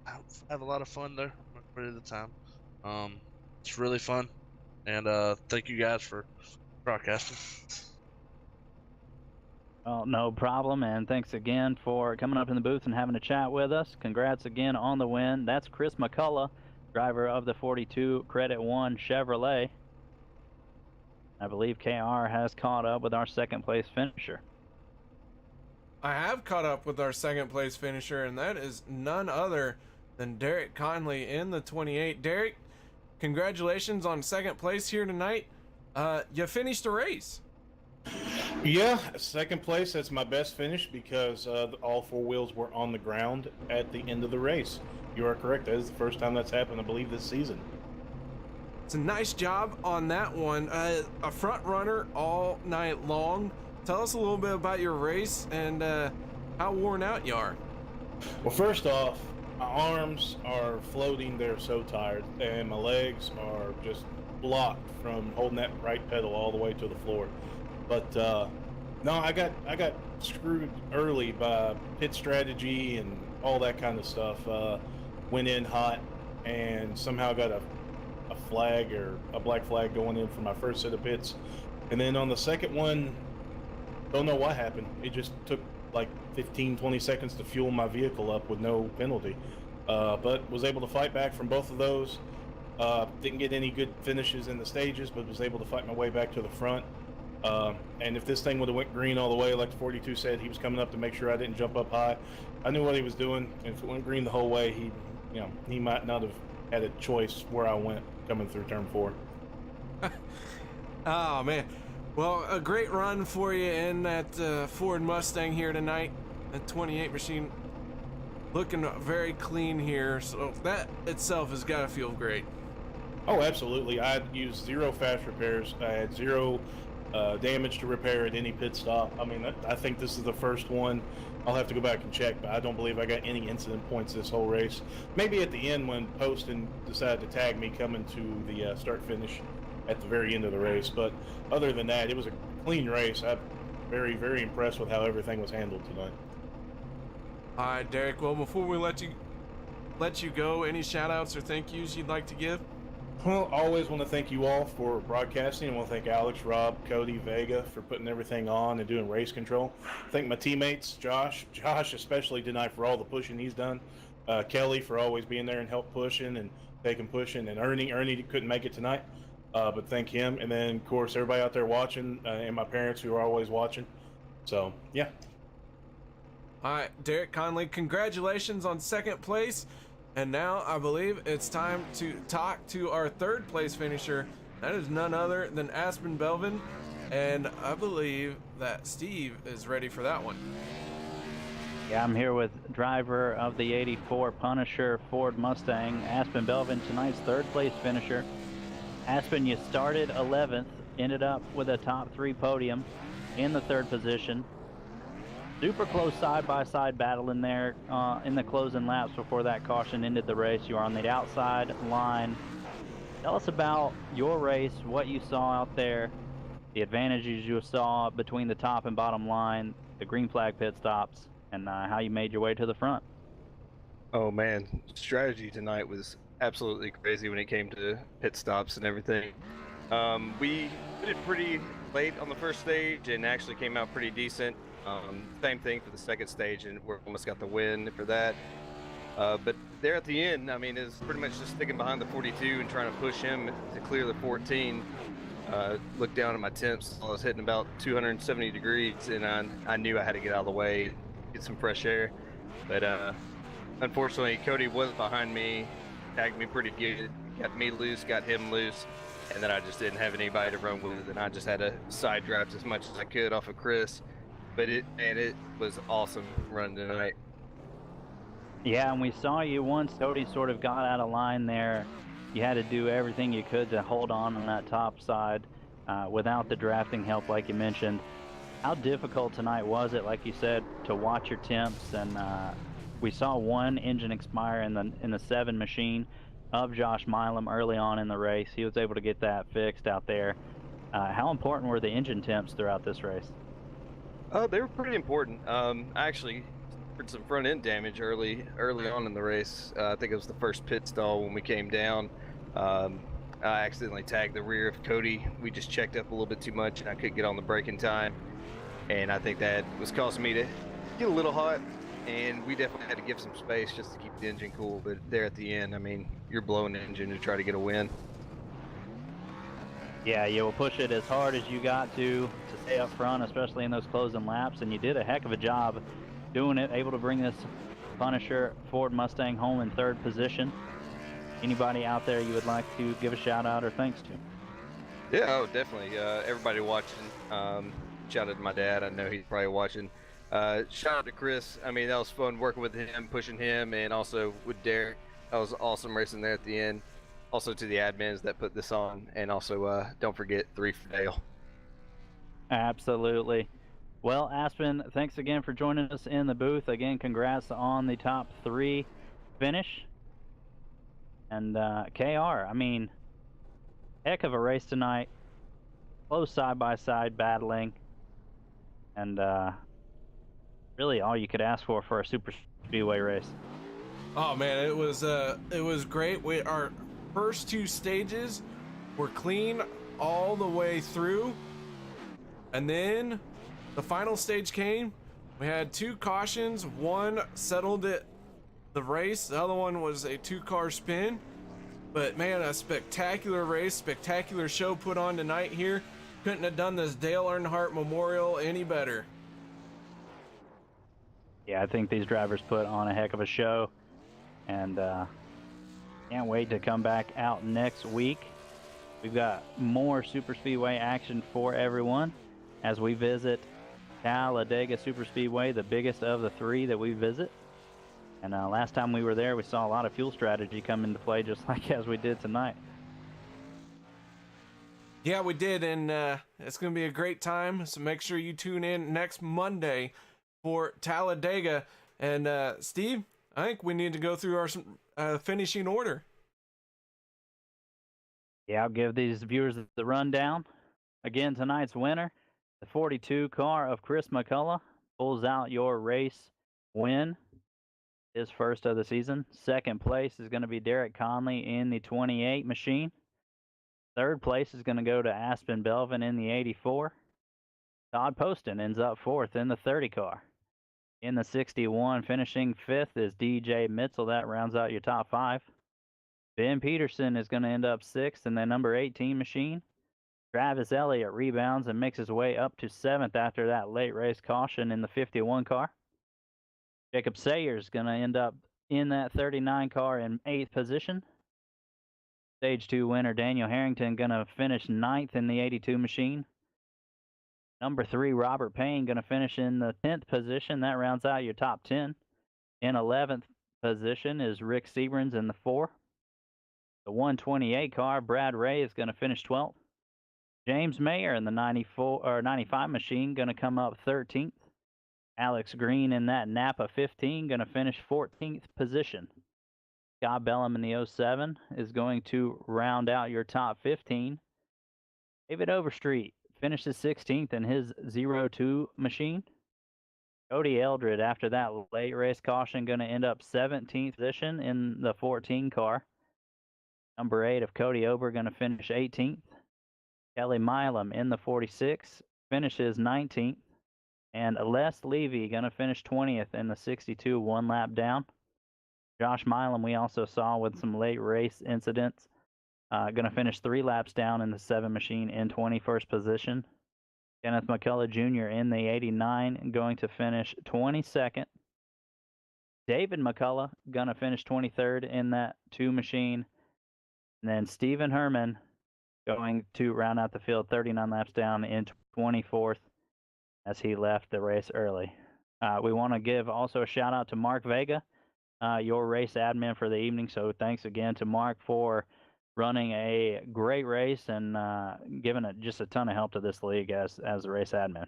I have a lot of fun there majority of the time. It's really fun, and thank you guys for broadcasting. Well, no problem, and thanks again for coming up in the booth and having a chat with us. Congrats again on the win. That's Chris McCullough, driver of the 42 Credit 1 Chevrolet. I believe KR has caught up with our second place finisher. I have caught up with our second place finisher, and that is none other than Derek Conley in the 28. Derek, congratulations on second place here tonight. You finished the race. Yeah, second place. That's my best finish because all 4 wheels were on the ground at the end of the race. You are correct. That is the first time that's happened, I believe, this season. It's a nice job on that one. A front runner all night long. Tell us a little bit about your race and how worn out you are. Well, first off, my arms are floating. They're so tired, and my legs are just blocked from holding that right pedal all the way to the floor. But no, I got screwed early by pit strategy and all that kind of stuff. Went in hot and somehow got a flag or a black flag going in for my first set of pits. And then on the second one, don't know what happened. It just took like 15-20 seconds to fuel my vehicle up with no penalty. But was able to fight back from both of those. Didn't get any good finishes in the stages, but was able to fight my way back to the front. And if this thing would have went green all the way, like the 42 said, he was coming up to make sure I didn't jump up high. I knew what he was doing, and if it went green the whole way, he might not have had a choice where I went coming through turn 4. Oh man, well, a great run for you in that Ford Mustang here tonight. That 28 machine looking very clean here, so that itself has got to feel great. Oh, absolutely. I used 0 fast repairs. I had 0 damage to repair at any pit stop. I mean, I think this is the first one. I'll have to go back and check, but I don't believe I got any incident points this whole race. Maybe at the end when Poston decided to tag me coming to the start finish at the very end of the race. But other than that, it was a clean race. I'm very, very impressed with how everything was handled tonight. All right, Derek. Well, before we let you go, any shout outs or thank yous you'd like to give? Well, always want to thank you all for broadcasting. I want to thank Alex, Rob, Cody, Vega for putting everything on and doing race control. Thank my teammates, Josh especially tonight for all the pushing he's done. Kelly for always being there and help pushing and taking pushing, and Ernie couldn't make it tonight, but thank him. And then of course everybody out there watching, and my parents who are always watching. So yeah. All right, Derek Conley, congratulations on second place. And now I believe it's time to talk to our third place finisher. That is none other than Aspen Belvin. And I believe that Steve is ready for that one. Yeah, I'm here with driver of the 84 Punisher Ford Mustang, Aspen Belvin, tonight's third place finisher. Aspen, you started 11th, ended up with a top 3 podium in the 3rd position. Super close side-by-side battle in there in the closing laps before that caution ended the race. You were on the outside line. Tell us about your race, what you saw out there, the advantages you saw between the top and bottom line, the green flag pit stops, and how you made your way to the front. Oh man, strategy tonight was absolutely crazy when it came to pit stops and everything. We did pretty late on the first stage and actually came out pretty decent. Same thing for the second stage, and we almost got the win for that. But there at the end, I mean, it's pretty much just sticking behind the 42 and trying to push him to clear the 14. Looked down at my temps. I was hitting about 270 degrees, and I knew I had to get out of the way, get some fresh air. But unfortunately, Cody was behind me, tagged me pretty good, got me loose, got him loose, and then I just didn't have anybody to run with, and I just had to side draft as much as I could off of Chris. But it was awesome running tonight. Yeah, and we saw you once Cody sort of got out of line there. You had to do everything you could to hold on that top side without the drafting help, like you mentioned. How difficult tonight was it, like you said, to watch your temps? And we saw one engine expire in the 7 machine of Josh Milam early on in the race. He was able to get that fixed out there. How important were the engine temps throughout this race? They were pretty important. I actually suffered some front end damage early on in the race. I think it was the first pit stall when we came down. I accidentally tagged the rear of Cody. We just checked up a little bit too much, and I couldn't get on the brake in time. And I think that was causing me to get a little hot. And we definitely had to give some space just to keep the engine cool. But there at the end, I mean, you're blowing the engine to try to get a win. Yeah, you will push it as hard as you got to stay up front, especially in those closing laps, and you did a heck of a job doing it, able to bring this Punisher Ford Mustang home in 3rd position. Anybody out there you would like to give a shout out or thanks to? Yeah, oh, definitely. Everybody watching. Shout out to my dad. I know he's probably watching. Shout out to Chris. I mean, that was fun working with him, pushing him, and also with Derek. That was awesome racing there at the end. Also to the admins that put this on, and also don't forget 3 for Dale. Absolutely. Well, Aspen, thanks again for joining us in the booth. Again, congrats on the top 3 finish. And KR, I mean, heck of a race tonight. Close side-by-side battling. And really all you could ask for a super speedway race. Oh man, it was great. Our first 2 stages were clean all the way through, and then the final stage came. We had 2 cautions. One settled the race, the other one was a 2-car spin. But man, a spectacular race, spectacular show put on tonight here. Couldn't have done this Dale Earnhardt Memorial any better. Yeah, I think these drivers put on a heck of a show, and can't wait to come back out next week. We've got more super speedway action for everyone as we visit Talladega Super Speedway, the biggest of the 3 that we visit. And last time we were there, we saw a lot of fuel strategy come into play, just like as we did tonight. Yeah, we did, and it's going to be a great time. So make sure you tune in next Monday for Talladega. And Steve, I think we need to go through our finishing order. Yeah, I'll give these viewers the rundown. Again, tonight's winner, the 42 car of Chris McCullough, pulls out your race win, his first of the season. Second place is going to be Derek Conley in the 28 machine. Third place is going to go to Aspen Belvin in the 84. Todd Poston ends up fourth in the 30 car. In the 61, finishing fifth is DJ Mitchell. That rounds out your top 5. Ben Peterson is going to end up sixth in the number 18 machine. Travis Elliott rebounds and makes his way up to 7th after that late race caution in the 51 car. Jacob Sayers is going to end up in that 39 car in 8th position. Stage 2 winner Daniel Harrington going to finish 9th in the 82 machine. Number 3, Robert Payne, going to finish in the 10th position. That rounds out your top 10. In 11th position is Rick Seabrans in the 4. The 128 car, Brad Ray, is going to finish 12th. James Mayer in the 95 machine, going to come up 13th. Alex Green in that Napa 15, going to finish 14th position. Scott Bellum in the 07 is going to round out your top 15. David Overstreet finishes 16th in his 02 machine. Cody Eldred, after that late race caution, going to end up 17th position in the 14 car. Number 8 of Cody Ober going to finish 18th. Kelly Milam in the 46 finishes 19th. And Les Levy going to finish 20th in the 62, one lap down. Josh Milam we also saw with some late race incidents. Going to finish 3 laps down in the 7 machine in 21st position. Kenneth McCullough Jr. in the 89 going to finish 22nd. David McCullough going to finish 23rd in that 2 machine. And then Stephen Herman going to round out the field 39 laps down in 24th as he left the race early. We want to give also a shout out to Mark Vega, your race admin for the evening. So thanks again to Mark for running a great race and giving it just a ton of help to this league as a race admin.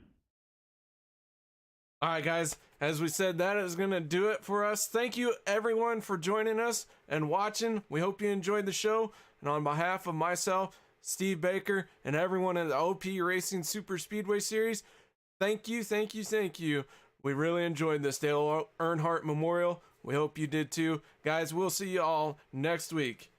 All right, guys, as we said, that is going to do it for us. Thank you, everyone, for joining us and watching. We hope you enjoyed the show. And on behalf of myself, Steve Baker, and everyone in the OP Racing Super Speedway Series, thank you, thank you, thank you. We really enjoyed this Dale Earnhardt Memorial. We hope you did too. Guys, we'll see you all next week.